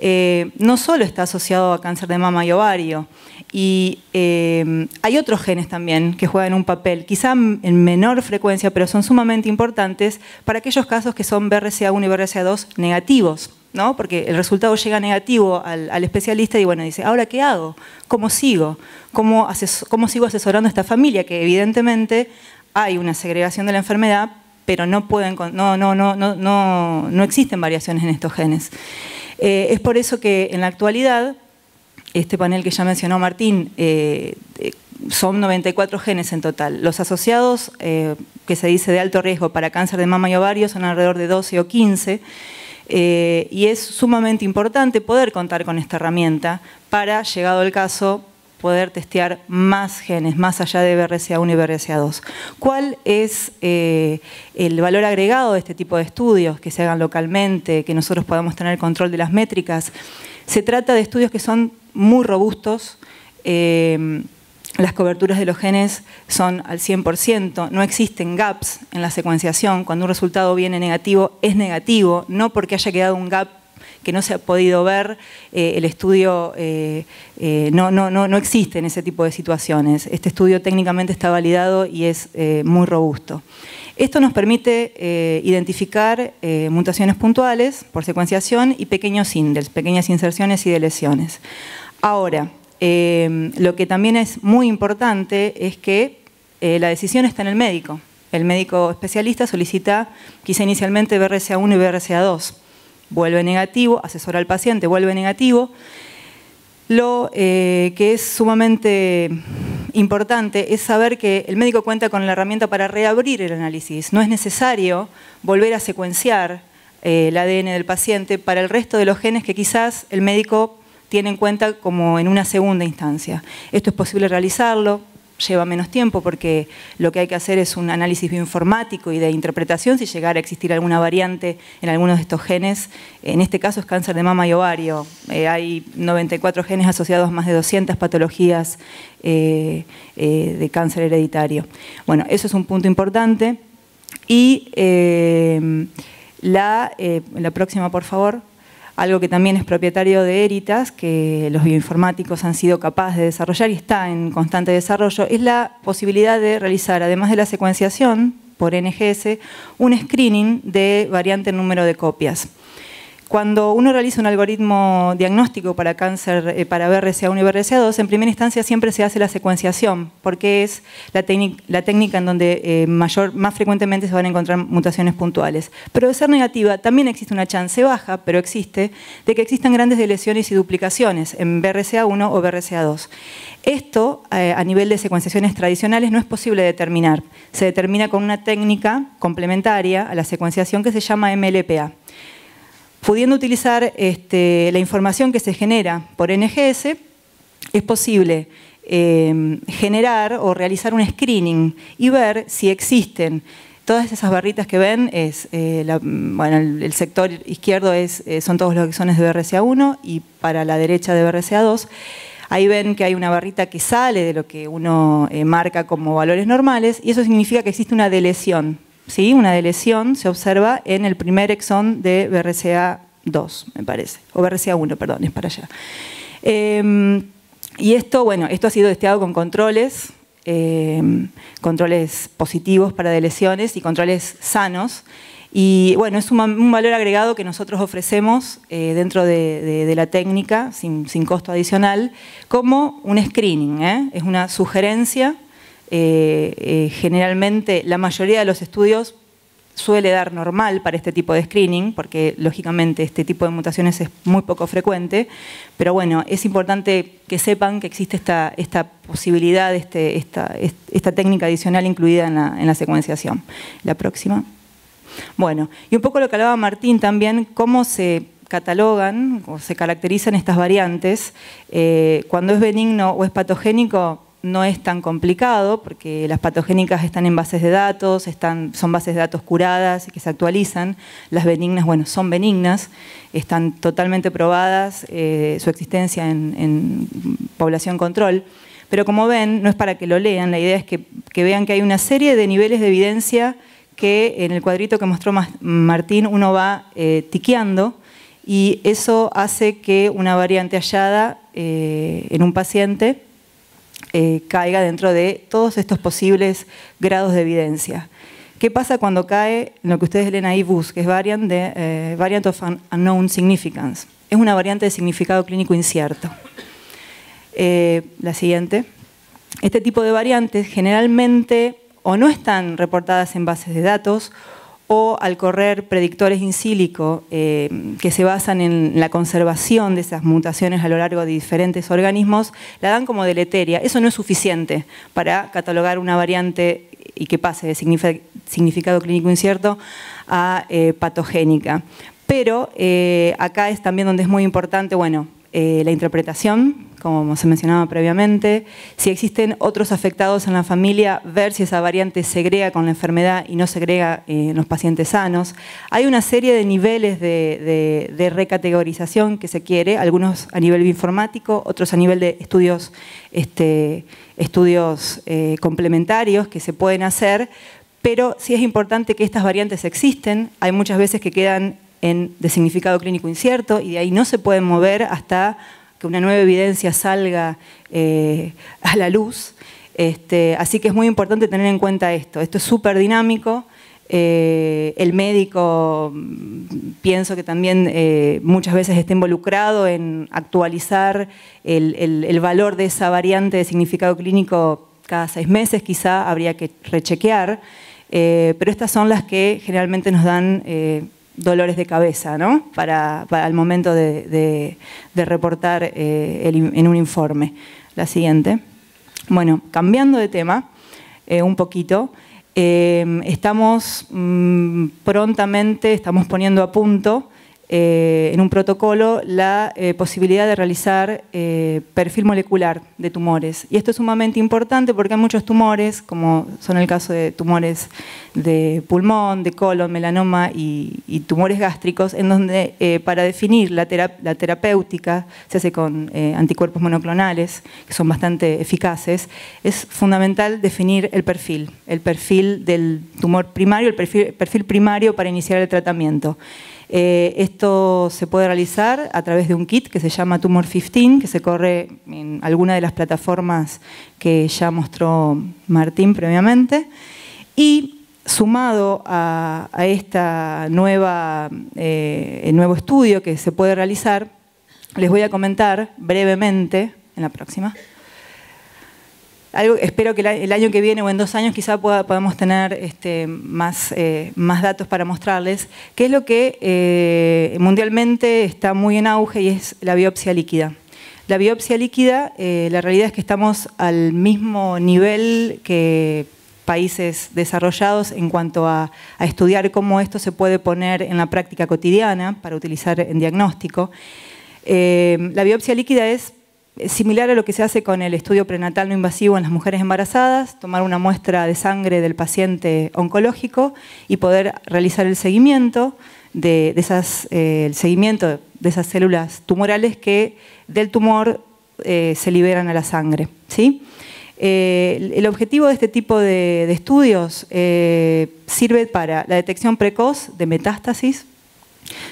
no solo está asociado a cáncer de mama y ovario, y hay otros genes también que juegan un papel, quizá en menor frecuencia, pero son sumamente importantes para aquellos casos que son BRCA1 y BRCA2 negativos, ¿no? Porque el resultado llega negativo al especialista y bueno, dice, ¿ahora qué hago? ¿Cómo sigo? ¿Cómo sigo asesorando a esta familia? Que evidentemente hay una segregación de la enfermedad, pero no existen variaciones en estos genes. Es por eso que en la actualidad, este panel que ya mencionó Martín, son 94 genes en total. Los asociados, que se dice de alto riesgo para cáncer de mama y ovario, son alrededor de 12 o 15, y es sumamente importante poder contar con esta herramienta para, llegado el caso, poder testear más genes, más allá de BRCA1 y BRCA2. ¿Cuál es el valor agregado de este tipo de estudios, que se hagan localmente, que nosotros podamos tener control de las métricas? Se trata de estudios que son muy robustos, las coberturas de los genes son al 100%, no existen gaps en la secuenciación. Cuando un resultado viene negativo, es negativo, no porque haya quedado un gap que no se ha podido ver, el estudio no existe en ese tipo de situaciones. Este estudio técnicamente está validado y es muy robusto. Esto nos permite identificar mutaciones puntuales por secuenciación y pequeños indels, pequeñas inserciones y deleciones. Ahora, lo que también es muy importante es que la decisión está en el médico. El médico especialista solicita quizá inicialmente BRCA1 y BRCA2. Vuelve negativo, asesora al paciente, vuelve negativo. Lo que es sumamente importante es saber que el médico cuenta con la herramienta para reabrir el análisis. No es necesario volver a secuenciar el ADN del paciente para el resto de los genes que quizás el médico tiene en cuenta como en una segunda instancia. Esto es posible realizarlo, lleva menos tiempo porque lo que hay que hacer es un análisis bioinformático y de interpretación si llegara a existir alguna variante en algunos de estos genes. En este caso es cáncer de mama y ovario. Hay 94 genes asociados a más de 200 patologías de cáncer hereditario. Bueno, eso es un punto importante. Y la próxima, por favor. Algo que también es propietario de Heritas, que los bioinformáticos han sido capaces de desarrollar y está en constante desarrollo, es la posibilidad de realizar, además de la secuenciación por NGS, un screening de variante en número de copias. Cuando uno realiza un algoritmo diagnóstico para cáncer, para BRCA1 y BRCA2, en primera instancia siempre se hace la secuenciación, porque es la técnica en donde más frecuentemente se van a encontrar mutaciones puntuales. Pero de ser negativa, también existe una chance baja, pero existe, de que existan grandes deleciones y duplicaciones en BRCA1 o BRCA2. Esto, a nivel de secuenciaciones tradicionales, no es posible determinar. Se determina con una técnica complementaria a la secuenciación que se llama MLPA. Pudiendo utilizar la información que se genera por NGS, es posible generar o realizar un screening y ver si existen. Todas esas barritas que ven, el sector izquierdo son todos los exones de BRCA1 y para la derecha de BRCA2. Ahí ven que hay una barrita que sale de lo que uno marca como valores normales y eso significa que existe una deleción. ¿Sí? Una deleción se observa en el primer exón de BRCA2, me parece, o BRCA1, perdón, es para allá. Y esto ha sido testeado con controles positivos para deleciones y controles sanos. Y bueno, es un valor agregado que nosotros ofrecemos dentro de la técnica, sin costo adicional, como un screening, es una sugerencia. Generalmente la mayoría de los estudios suele dar normal para este tipo de screening, porque lógicamente este tipo de mutaciones es muy poco frecuente, pero bueno, es importante que sepan que existe esta posibilidad, esta técnica adicional incluida en la secuenciación. La próxima. Bueno, y un poco lo que hablaba Martín también, cómo se catalogan o se caracterizan estas variantes. Cuando es benigno o es patogénico, no es tan complicado porque las patogénicas están en bases de datos, son bases de datos curadas y que se actualizan. Las benignas, bueno, son benignas, están totalmente probadas su existencia en población control. Pero como ven, no es para que lo lean, la idea es que vean que hay una serie de niveles de evidencia que en el cuadrito que mostró Martín uno va tiqueando y eso hace que una variante hallada en un paciente caiga dentro de todos estos posibles grados de evidencia. ¿Qué pasa cuando cae en lo que ustedes leen ahí VUS, que es Variant of Unknown Significance? Es una variante de significado clínico incierto. La siguiente. Este tipo de variantes generalmente o no están reportadas en bases de datos o al correr predictores in silico que se basan en la conservación de esas mutaciones a lo largo de diferentes organismos, la dan como deleteria. Eso no es suficiente para catalogar una variante y que pase de significado clínico incierto a patogénica. Pero acá es también donde es muy importante, bueno, la interpretación, como se mencionaba previamente, si existen otros afectados en la familia, ver si esa variante segrega con la enfermedad y no segrega en los pacientes sanos. Hay una serie de niveles de recategorización que se quiere, algunos a nivel bioinformático, otros a nivel de estudios complementarios que se pueden hacer, pero sí es importante que estas variantes existen. Hay muchas veces que quedan de significado clínico incierto y de ahí no se pueden mover hasta que una nueva evidencia salga a la luz. Así que es muy importante tener en cuenta esto. Esto es súper dinámico. El médico, pienso que también muchas veces está involucrado en actualizar el valor de esa variante de significado clínico cada 6 meses, quizá habría que rechequear, pero estas son las que generalmente nos dan dolores de cabeza, ¿no? Para el momento de reportar en un informe. La siguiente. Bueno, cambiando de tema un poquito, estamos poniendo a punto en un protocolo la posibilidad de realizar perfil molecular de tumores. Y esto es sumamente importante porque hay muchos tumores, como son el caso de tumores de pulmón, de colon, melanoma y tumores gástricos, en donde para definir la terapéutica se hace con anticuerpos monoclonales, que son bastante eficaces. Es fundamental definir el perfil del tumor primario, el perfil primario para iniciar el tratamiento. Esto se puede realizar a través de un kit que se llama Tumor 15, que se corre en alguna de las plataformas que ya mostró Martín previamente. Y sumado a esta nuevo estudio que se puede realizar, les voy a comentar brevemente, en la próxima, espero que el año que viene o en 2 años quizá podamos tener más datos para mostrarles, qué es lo que mundialmente está muy en auge y es la biopsia líquida. La biopsia líquida, la realidad es que estamos al mismo nivel que países desarrollados en cuanto a estudiar cómo esto se puede poner en la práctica cotidiana para utilizar en diagnóstico. La biopsia líquida es similar a lo que se hace con el estudio prenatal no invasivo en las mujeres embarazadas, tomar una muestra de sangre del paciente oncológico y poder realizar el seguimiento de esas células tumorales que del tumor se liberan a la sangre, ¿sí? El objetivo de este tipo de estudios sirve para la detección precoz de metástasis.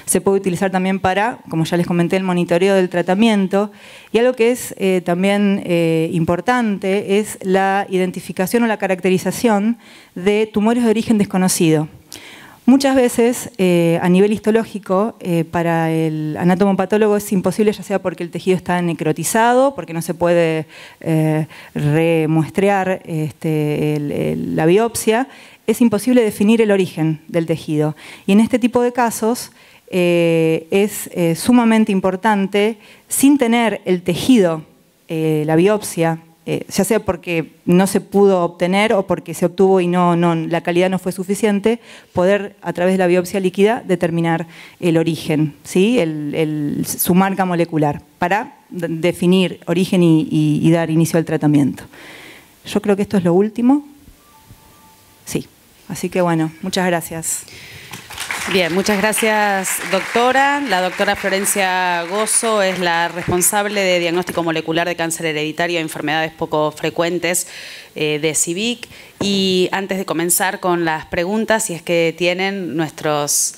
Se puede utilizar también para, como ya les comenté, el monitoreo del tratamiento. Y algo que es también importante es la identificación o la caracterización de tumores de origen desconocido. Muchas veces, a nivel histológico, para el anatomopatólogo es imposible, ya sea porque el tejido está necrotizado, porque no se puede remuestrear la biopsia, es imposible definir el origen del tejido. Y en este tipo de casos es sumamente importante, sin tener el tejido, la biopsia, ya sea porque no se pudo obtener o porque se obtuvo y la calidad no fue suficiente, poder a través de la biopsia líquida determinar el origen, ¿sí? Su marca molecular, para definir origen y dar inicio al tratamiento. Yo creo que esto es lo último. Sí. Así que bueno, muchas gracias. Bien, muchas gracias, doctora. La doctora Florencia Gozo es la responsable de diagnóstico molecular de cáncer hereditario e enfermedades poco frecuentes de CIVIC. Y antes de comenzar con las preguntas, si es que tienen nuestros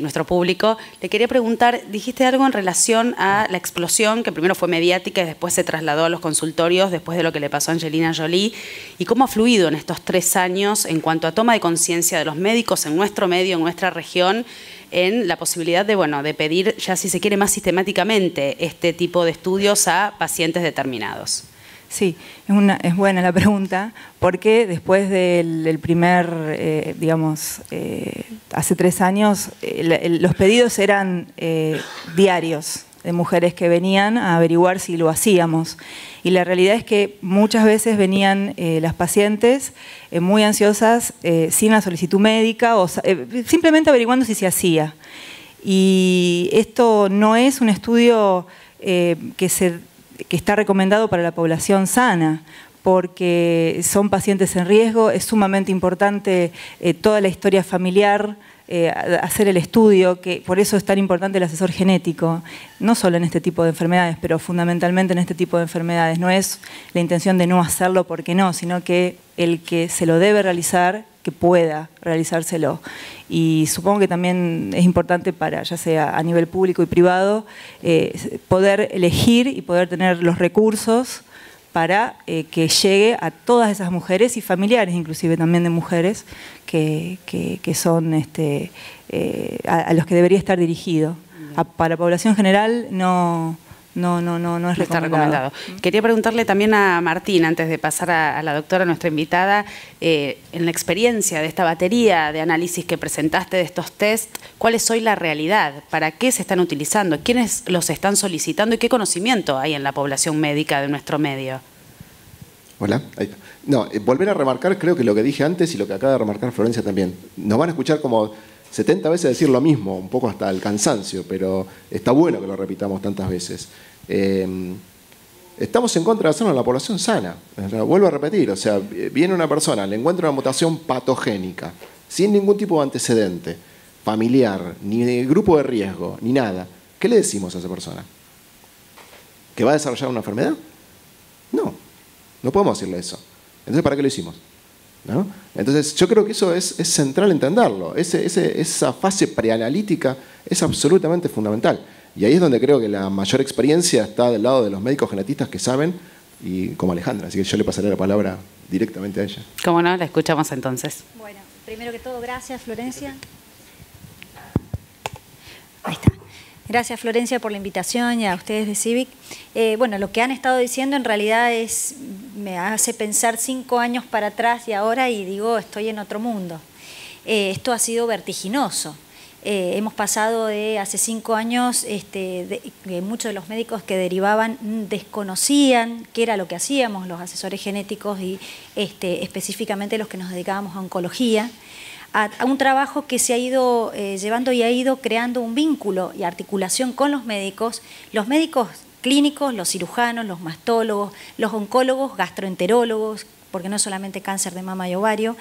nuestro público. Le quería preguntar, dijiste algo en relación a la explosión, que primero fue mediática y después se trasladó a los consultorios después de lo que le pasó a Angelina Jolie, y cómo ha fluido en estos 3 años en cuanto a toma de conciencia de los médicos en nuestro medio, en nuestra región, en la posibilidad de, bueno, de pedir, ya si se quiere, más sistemáticamente este tipo de estudios a pacientes determinados. Sí, es buena la pregunta, porque después del primer, hace 3 años, los pedidos eran diarios de mujeres que venían a averiguar si lo hacíamos. Y la realidad es que muchas veces venían las pacientes muy ansiosas, sin la solicitud médica, o simplemente averiguando si se hacía. Y esto no es un estudio que está recomendado para la población sana, porque son pacientes en riesgo, es sumamente importante toda la historia familiar, hacer el estudio, que por eso es tan importante el asesor genético, no solo en este tipo de enfermedades, pero fundamentalmente en este tipo de enfermedades. No es la intención de no hacerlo porque no, sino que el que se lo debe realizar, que pueda realizárselo. Y supongo que también es importante para, ya sea a nivel público y privado, poder elegir y poder tener los recursos para que llegue a todas esas mujeres y familiares, inclusive también de mujeres, que son a los que debería estar dirigido. Para la población general no es recomendado. Está recomendado. Quería preguntarle también a Martín, antes de pasar a la doctora, nuestra invitada, en la experiencia de esta batería de análisis que presentaste de estos test, ¿cuál es hoy la realidad? ¿Para qué se están utilizando? ¿Quiénes los están solicitando? ¿Y qué conocimiento hay en la población médica de nuestro medio? Hola. No, volver a remarcar, creo que lo que dije antes y lo que acaba de remarcar Florencia también. Nos van a escuchar como 70 veces decir lo mismo, un poco hasta el cansancio, pero está bueno que lo repitamos tantas veces. Estamos en contra de hacerlo en la población sana. Vuelvo a repetir, o sea, viene una persona, le encuentra una mutación patogénica, sin ningún tipo de antecedente familiar, ni de grupo de riesgo, ni nada. ¿Qué le decimos a esa persona? ¿Que va a desarrollar una enfermedad? No podemos decirle eso. Entonces, ¿para qué lo hicimos? ¿No? Entonces, yo creo que eso es central entenderlo. Esa fase preanalítica es absolutamente fundamental. Y ahí es donde creo que la mayor experiencia está del lado de los médicos genetistas que saben, y como Alejandra. Así que yo le pasaré la palabra directamente a ella. ¿Cómo no? La escuchamos entonces. Bueno, primero que todo, gracias, Florencia. Ahí está. Gracias, Florencia, por la invitación y a ustedes de CIVIC. Bueno, lo que han estado diciendo en realidad me hace pensar 5 años para atrás y ahora, y digo, estoy en otro mundo. Esto ha sido vertiginoso. Hemos pasado de hace 5 años, muchos de los médicos que derivaban desconocían qué era lo que hacíamos, los asesores genéticos y específicamente los que nos dedicábamos a oncología, a un trabajo que se ha ido llevando y ha ido creando un vínculo y articulación con los médicos clínicos, los cirujanos, los mastólogos, los oncólogos, gastroenterólogos, porque no es solamente cáncer de mama y ovario.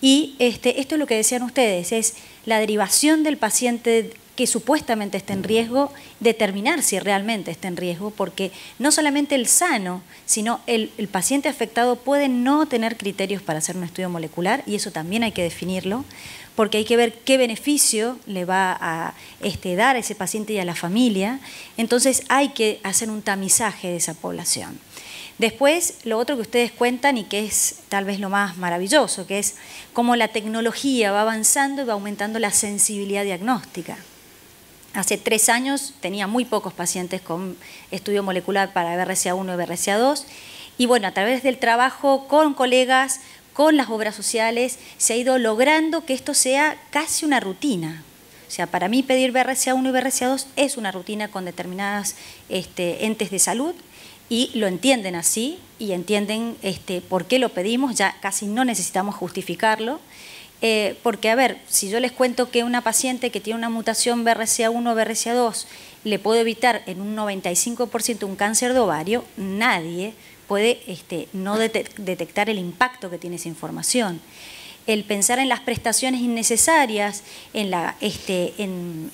Y esto es lo que decían ustedes, es la derivación del paciente que supuestamente está en riesgo, determinar si realmente está en riesgo, porque no solamente el sano, sino el paciente afectado puede no tener criterios para hacer un estudio molecular, y eso también hay que definirlo, porque hay que ver qué beneficio le va a dar a ese paciente y a la familia. Entonces hay que hacer un tamizaje de esa población. Después, lo otro que ustedes cuentan y que es tal vez lo más maravilloso, que es cómo la tecnología va avanzando y va aumentando la sensibilidad diagnóstica. Hace 3 años tenía muy pocos pacientes con estudio molecular para BRCA1 y BRCA2, y bueno, a través del trabajo con colegas, con las obras sociales, se ha ido logrando que esto sea casi una rutina. O sea, para mí pedir BRCA1 y BRCA2 es una rutina con determinadas entes de salud, y lo entienden así, y entienden por qué lo pedimos, ya casi no necesitamos justificarlo, porque a ver, si yo les cuento que una paciente que tiene una mutación BRCA1 o BRCA2 le puedo evitar en un 95% un cáncer de ovario, nadie puede no detectar el impacto que tiene esa información. El pensar en las prestaciones innecesarias, en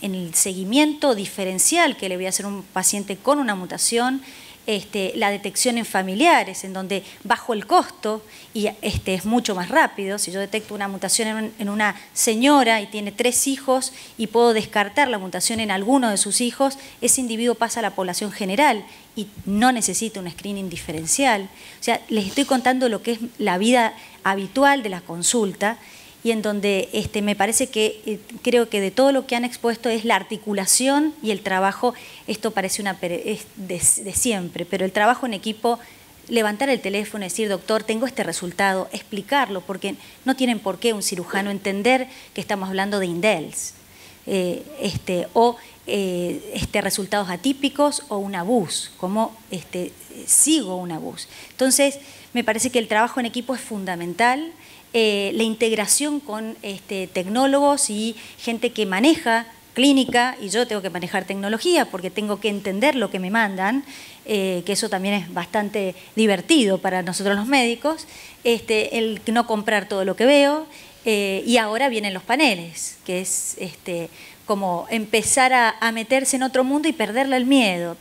el seguimiento diferencial que le voy a hacer a un paciente con una mutación, la detección en familiares, en donde bajo el costo y es mucho más rápido. Si yo detecto una mutación en una señora y tiene 3 hijos y puedo descartar la mutación en alguno de sus hijos, ese individuo pasa a la población general y no necesita un screening diferencial. O sea, les estoy contando lo que es la vida habitual de la consulta, y en donde me parece que creo que de todo lo que han expuesto es la articulación y el trabajo. Esto parece de siempre, pero el trabajo en equipo, levantar el teléfono y decir, doctor, tengo este resultado, explicarlo, porque no tienen por qué un cirujano entender que estamos hablando de indels, resultados atípicos o un abus, como sigo un abus. Entonces, me parece que el trabajo en equipo es fundamental. La integración con tecnólogos y gente que maneja clínica, y yo tengo que manejar tecnología porque tengo que entender lo que me mandan, que eso también es bastante divertido para nosotros los médicos, el no comprar todo lo que veo, y ahora vienen los paneles, que es como empezar a meterse en otro mundo y perderle el miedo,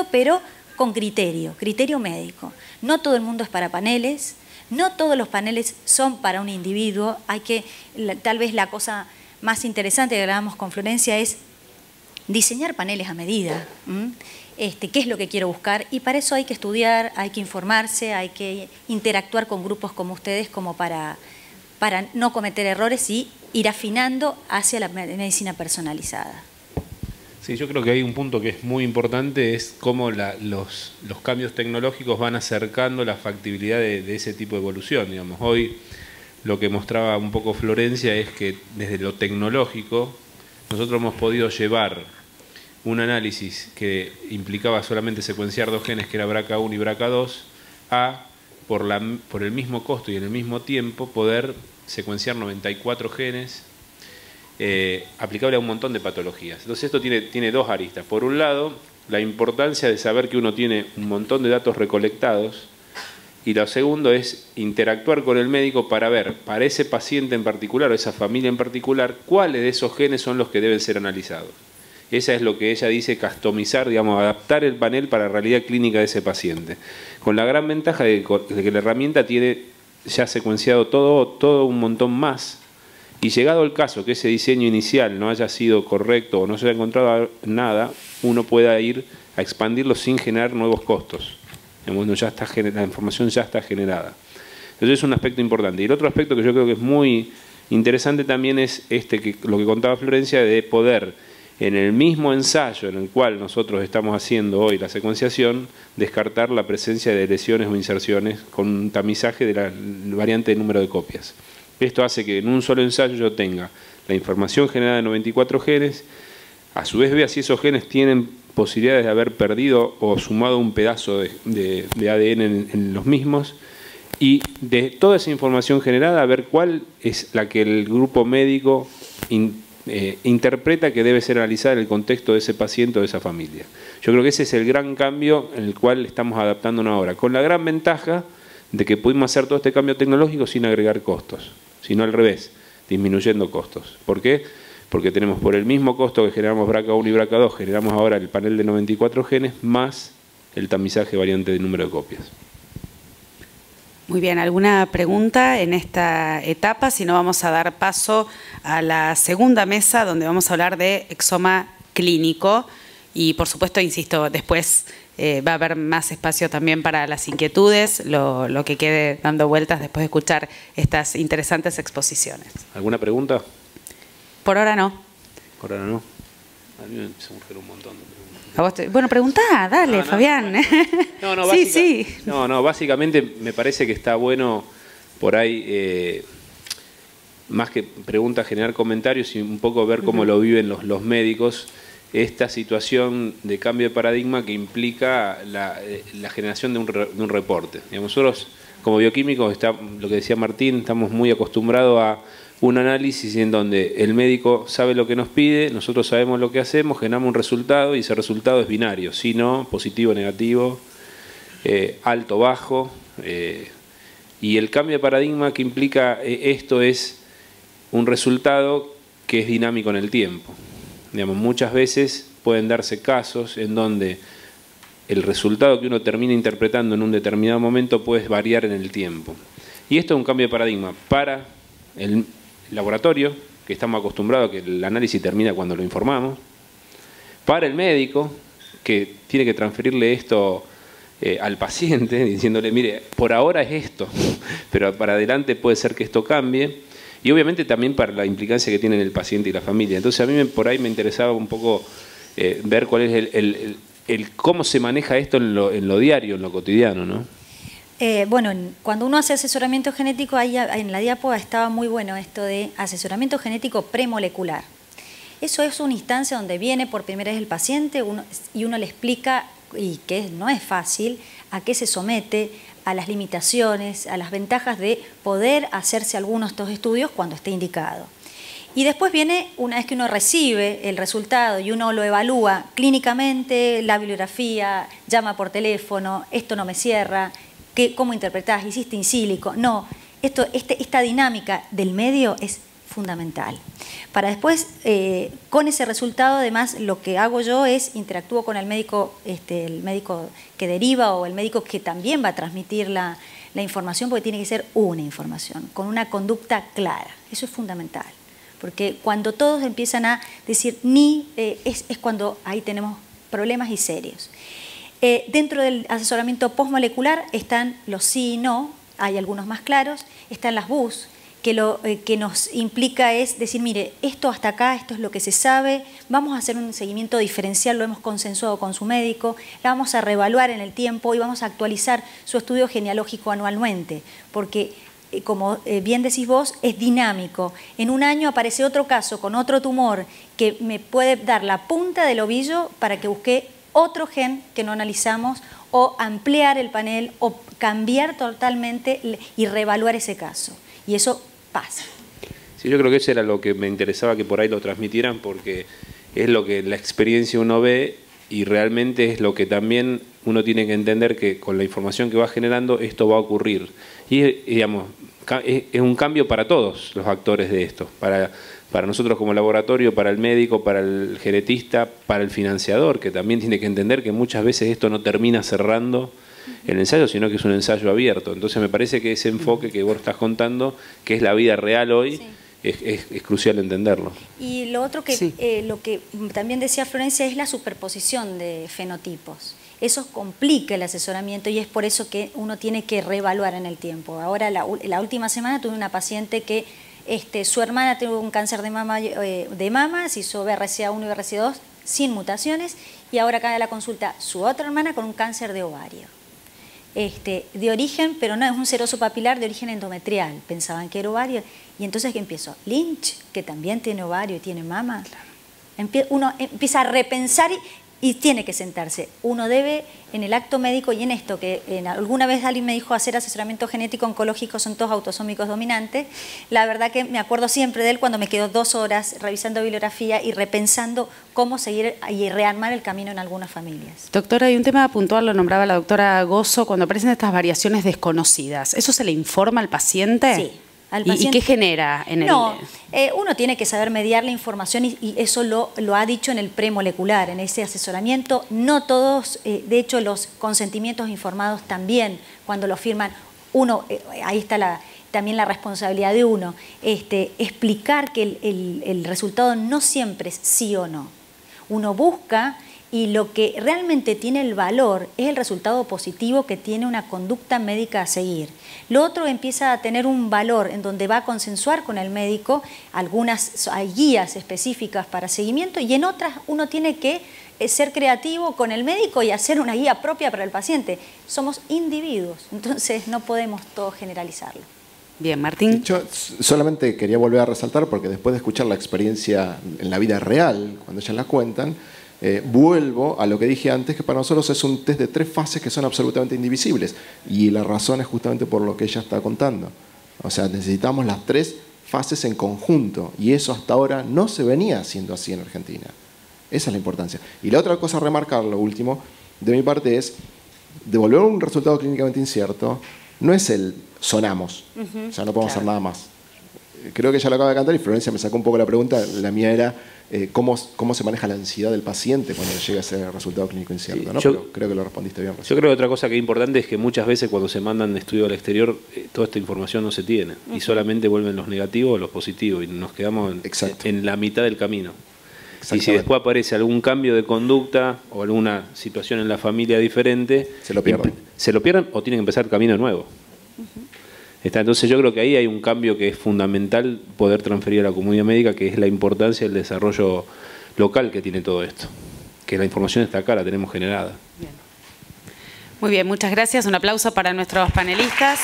pero con criterio médico. No todo el mundo es para paneles. No todos los paneles son para un individuo. Tal vez la cosa más interesante que hablábamos con Florencia es diseñar paneles a medida. ¿Qué es lo que quiero buscar? Y para eso hay que estudiar, hay que informarse, hay que interactuar con grupos como ustedes como para no cometer errores y ir afinando hacia la medicina personalizada. Sí, yo creo que hay un punto que es muy importante, es cómo los cambios tecnológicos van acercando la factibilidad de ese tipo de evolución. Digamos, hoy lo que mostraba un poco Florencia es que desde lo tecnológico nosotros hemos podido llevar un análisis que implicaba solamente secuenciar 2 genes, que era BRCA1 y BRCA2, a, por el mismo costo y en el mismo tiempo, poder secuenciar 94 genes, aplicable a un montón de patologías. Entonces esto tiene 2 aristas. Por un lado, la importancia de saber que uno tiene un montón de datos recolectados, y lo segundo es interactuar con el médico para ver, para ese paciente en particular o esa familia en particular, cuáles de esos genes son los que deben ser analizados. Esa es lo que ella dice, customizar, digamos, adaptar el panel para la realidad clínica de ese paciente. Con la gran ventaja de que la herramienta tiene ya secuenciado todo un montón más. Y llegado el caso que ese diseño inicial no haya sido correcto o no se haya encontrado nada, uno pueda ir a expandirlo sin generar nuevos costos. La información ya está generada. Entonces es un aspecto importante. Y el otro aspecto que yo creo que es muy interesante también es lo que contaba Florencia, de poder, en el mismo ensayo en el cual nosotros estamos haciendo hoy la secuenciación, descartar la presencia de lesiones o inserciones con un tamizaje de la variante de número de copias. Esto hace que en un solo ensayo yo tenga la información generada de 94 genes, a su vez vea si esos genes tienen posibilidades de haber perdido o sumado un pedazo de ADN en los mismos, y de toda esa información generada a ver cuál es la que el grupo médico interpreta que debe ser analizada en el contexto de ese paciente o de esa familia. Yo creo que ese es el gran cambio en el cual estamos adaptándonos ahora, con la gran ventaja de que pudimos hacer todo este cambio tecnológico sin agregar costos, sino al revés, disminuyendo costos. ¿Por qué? Porque tenemos, por el mismo costo que generamos BRCA1 y BRCA2, generamos ahora el panel de 94 genes más el tamizaje variante de número de copias. Muy bien, ¿alguna pregunta en esta etapa? Si no, vamos a dar paso a la segunda mesa, donde vamos a hablar de exoma clínico. Y, por supuesto, insisto, después va a haber más espacio también para las inquietudes, lo que quede dando vueltas después de escuchar estas interesantes exposiciones. ¿Alguna pregunta? Por ahora no. Por ahora no. A mí me surgieron un montón de preguntas. ¿A vos bueno, preguntá, dale, Fabián. No, sí. No, básicamente me parece que está bueno por ahí, más que preguntas, generar comentarios y un poco ver cómo lo viven los médicos, esta situación de cambio de paradigma que implica la generación de un reporte. Digamos, nosotros, como bioquímicos, lo que decía Martín, estamos muy acostumbrados a un análisis en donde el médico sabe lo que nos pide, nosotros sabemos lo que hacemos, generamos un resultado y ese resultado es binario, si no, positivo, negativo, alto, bajo. Y el cambio de paradigma que implica esto es un resultado que es dinámico en el tiempo. Digamos, muchas veces pueden darse casos en donde el resultado que uno termina interpretando en un determinado momento puede variar en el tiempo. Y esto es un cambio de paradigma para el laboratorio, que estamos acostumbrados a que el análisis termina cuando lo informamos, para el médico, que tiene que transferirle esto al paciente, diciéndole, mire, por ahora es esto, pero para adelante puede ser que esto cambie, y obviamente también para la implicancia que tienen el paciente y la familia. Entonces a mí por ahí me interesaba un poco ver cuál es el cómo se maneja esto en lo diario, en lo cotidiano, ¿no? Bueno, cuando uno hace asesoramiento genético, ahí en la diapo estaba muy bueno esto de asesoramiento genético premolecular. Eso es una instancia donde viene por primera vez el paciente y uno le explica, y que no es fácil, a qué se somete, a las limitaciones, a las ventajas de poder hacerse algunos de estos estudios cuando esté indicado. Y después viene, una vez que uno recibe el resultado y uno lo evalúa clínicamente, la bibliografía, llama por teléfono, esto no me cierra, ¿cómo interpretás? ¿Hiciste in silico? No, esta dinámica del medio es fundamental. Para después, con ese resultado, además, lo que hago yo es interactúo con el médico que deriva o el médico que también va a transmitir la información, porque tiene que ser una información, con una conducta clara. Eso es fundamental. Porque cuando todos empiezan a decir ni, es cuando ahí tenemos problemas y serios. Dentro del asesoramiento postmolecular están los sí y no, hay algunos más claros, están las BUS, que lo que nos implica es decir, mire, esto hasta acá, esto es lo que se sabe, vamos a hacer un seguimiento diferencial, lo hemos consensuado con su médico, la vamos a reevaluar en el tiempo y vamos a actualizar su estudio genealógico anualmente, porque como bien decís vos, es dinámico. En un año aparece otro caso con otro tumor que me puede dar la punta del ovillo para que busque otro gen que no analizamos o ampliar el panel o cambiar totalmente y reevaluar ese caso. Y eso pasa. Sí, yo creo que eso era lo que me interesaba que por ahí lo transmitieran, porque es lo que la experiencia uno ve y realmente es lo que también uno tiene que entender, que con la información que va generando esto va a ocurrir. Y digamos, es un cambio para todos los actores de esto, para nosotros como laboratorio, para el médico, para el genetista, para el financiador, que también tiene que entender que muchas veces esto no termina cerrando el ensayo, sino que es un ensayo abierto. Entonces me parece que ese enfoque que vos estás contando, que es la vida real hoy, sí, es crucial entenderlo. Y lo otro que, sí, lo que también decía Florencia es la superposición de fenotipos. Eso complica el asesoramiento y es por eso que uno tiene que reevaluar en el tiempo. Ahora, la última semana tuve una paciente que su hermana tuvo un cáncer de mama, se hizo BRCA1 y BRCA2 sin mutaciones, y ahora acaba de la consulta su otra hermana con un cáncer de ovario. De origen, pero no, es un seroso papilar de origen endometrial, pensaban que era ovario, y entonces ¿qué empiezo? Lynch, que también tiene ovario y tiene mama. Uno empieza a repensar y tiene que sentarse. Uno debe, en el acto médico y en esto, que alguna vez alguien me dijo hacer asesoramiento genético oncológico son todos autosómicos dominantes, la verdad que me acuerdo siempre de él cuando me quedo 2 horas revisando bibliografía y repensando cómo seguir y rearmar el camino en algunas familias. Doctora, hay un tema puntual, lo nombraba la doctora Gozo, cuando aparecen estas variaciones desconocidas, ¿eso se le informa al paciente? Sí. ¿Y qué genera en el...? No, uno tiene que saber mediar la información y eso lo ha dicho en el premolecular, en ese asesoramiento. No todos, de hecho los consentimientos informados también, cuando lo firman, ahí está también la responsabilidad de uno, explicar que el resultado no siempre es sí o no. Uno busca y lo que realmente tiene el valor es el resultado positivo que tiene una conducta médica a seguir. Lo otro empieza a tener un valor en donde va a consensuar con el médico, hay guías específicas para seguimiento y en otras uno tiene que ser creativo con el médico y hacer una guía propia para el paciente. Somos individuos, entonces no podemos todo generalizarlo. Bien, Martín. Yo solamente quería volver a resaltar, porque después de escuchar la experiencia en la vida real, cuando ellas la cuentan, vuelvo a lo que dije antes, que para nosotros es un test de 3 fases que son absolutamente indivisibles. Y la razón es justamente por lo que ella está contando. O sea, necesitamos las 3 fases en conjunto. Y eso hasta ahora no se venía haciendo así en Argentina. Esa es la importancia. Y la otra cosa a remarcar, lo último, de mi parte es, devolver un resultado clínicamente incierto no es el sonamos. O sea, no podemos hacer nada más. Creo que ella lo acaba de cantar y Florencia me sacó un poco la pregunta. La mía era cómo se maneja la ansiedad del paciente cuando llega ese resultado clínico incierto, ¿no? Pero creo que lo respondiste bien. Yo creo que otra cosa que es importante es que muchas veces cuando se mandan estudios al exterior, toda esta información no se tiene y solamente vuelven los negativos o los positivos y nos quedamos en la mitad del camino. Y si después aparece algún cambio de conducta o alguna situación en la familia diferente, se lo pierden o tienen que empezar el camino nuevo. Entonces yo creo que ahí hay un cambio que es fundamental poder transferir a la comunidad médica, que es la importancia del desarrollo local que tiene todo esto. Que la información está acá, la tenemos generada. Bien. Muy bien, muchas gracias. Un aplauso para nuestros panelistas.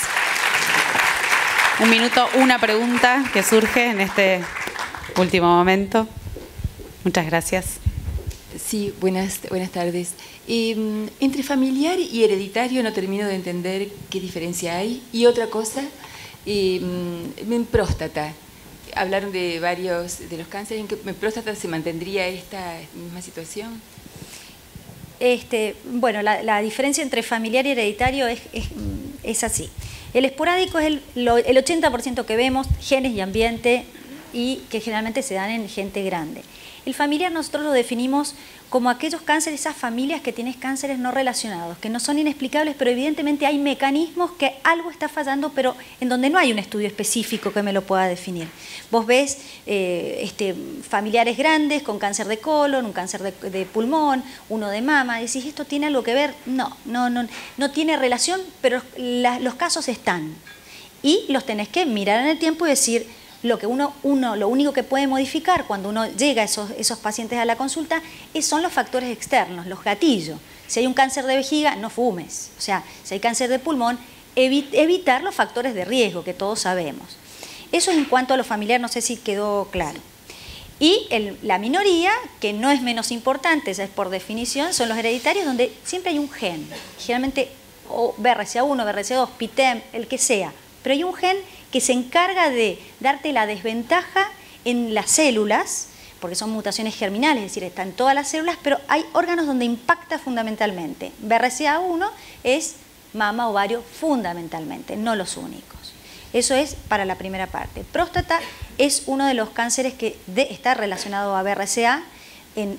Un minuto, una pregunta que surge en este último momento. Muchas gracias. Sí, buenas tardes. Entre familiar y hereditario no termino de entender qué diferencia hay. Y otra cosa, en próstata. Hablaron de varios de los cánceres. ¿En qué próstata se mantendría esta misma situación? Bueno, la diferencia entre familiar y hereditario es así. El esporádico es el 80% que vemos, genes y ambiente, y que generalmente se dan en gente grande. El familiar nosotros lo definimos como aquellos cánceres, esas familias que tienen cánceres no relacionados, que no son inexplicables, pero evidentemente hay mecanismos que algo está fallando, pero en donde no hay un estudio específico que me lo pueda definir. Vos ves familiares grandes con cáncer de colon, un cáncer de pulmón, uno de mama, decís, ¿esto tiene algo que ver? No tiene relación, pero los casos están. Y los tenés que mirar en el tiempo y decir, lo único que puede modificar cuando uno llega a esos pacientes a la consulta son los factores externos, los gatillos. Si hay un cáncer de vejiga, no fumes. O sea, si hay cáncer de pulmón, evitar los factores de riesgo que todos sabemos. Eso en cuanto a lo familiar, no sé si quedó claro. Y la minoría, que no es menos importante, esa es por definición, son los hereditarios, donde siempre hay un gen. Generalmente o BRCA1, BRCA2, PTEN, el que sea. Pero hay un gen que se encarga de darte la desventaja en las células, porque son mutaciones germinales, es decir, están en todas las células, pero hay órganos donde impacta fundamentalmente. BRCA1 es mama, ovario fundamentalmente, no los únicos. Eso es para la primera parte. Próstata es uno de los cánceres que está relacionado a BRCA,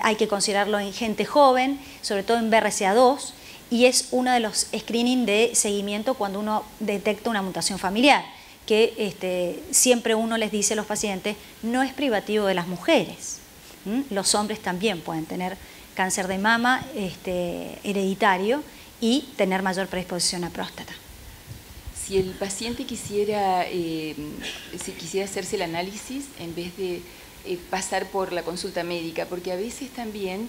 hay que considerarlo en gente joven, sobre todo en BRCA2, y es uno de los screening de seguimiento cuando uno detecta una mutación familiar, que siempre uno les dice a los pacientes, no es privativo de las mujeres. Los hombres también pueden tener cáncer de mama hereditario y tener mayor predisposición a próstata. Si el paciente quisiera hacerse el análisis en vez de pasar por la consulta médica, porque a veces también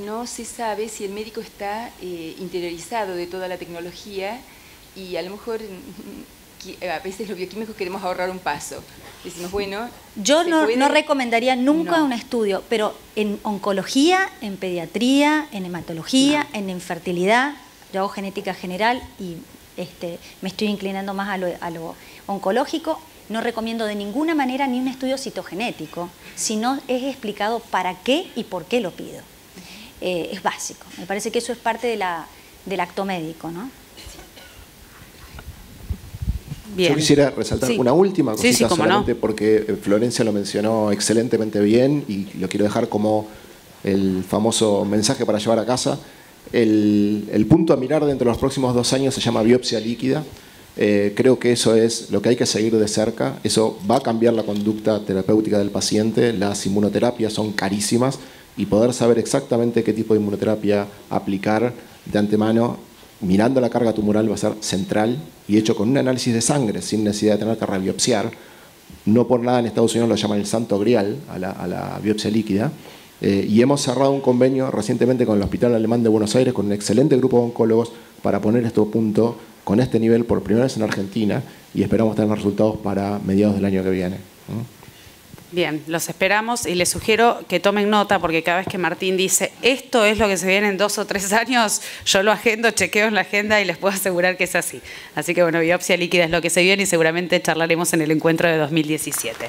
no se sabe si el médico está interiorizado de toda la tecnología y a lo mejor a veces los bioquímicos queremos ahorrar un paso. Decimos, bueno... Yo no recomendaría nunca un estudio, pero en oncología, en pediatría, en hematología, en infertilidad, yo hago genética general y me estoy inclinando más a lo oncológico. No recomiendo de ninguna manera ni un estudio citogenético, sino es explicado para qué y por qué lo pido. Es básico. Me parece que eso es parte del acto médico, ¿no? Bien. Yo quisiera resaltar una última cosita solamente porque Florencia lo mencionó excelentemente bien y lo quiero dejar como el famoso mensaje para llevar a casa. El punto a mirar dentro de los próximos 2 años se llama biopsia líquida. Creo que eso es lo que hay que seguir de cerca. Eso va a cambiar la conducta terapéutica del paciente. Las inmunoterapias son carísimas y poder saber exactamente qué tipo de inmunoterapia aplicar de antemano mirando la carga tumoral va a ser central y hecho con un análisis de sangre sin necesidad de tener que rebiopsiar. No por nada en Estados Unidos lo llaman el santo grial a la biopsia líquida. Y hemos cerrado un convenio recientemente con el Hospital Alemán de Buenos Aires con un excelente grupo de oncólogos para poner esto a punto con este nivel por primera vez en Argentina y esperamos tener resultados para mediados del año que viene. Bien, los esperamos y les sugiero que tomen nota porque cada vez que Martín dice esto es lo que se viene en 2 o 3 años, yo lo agendo, chequeo en la agenda y les puedo asegurar que es así. Así que bueno, biopsia líquida es lo que se viene y seguramente charlaremos en el encuentro de 2017.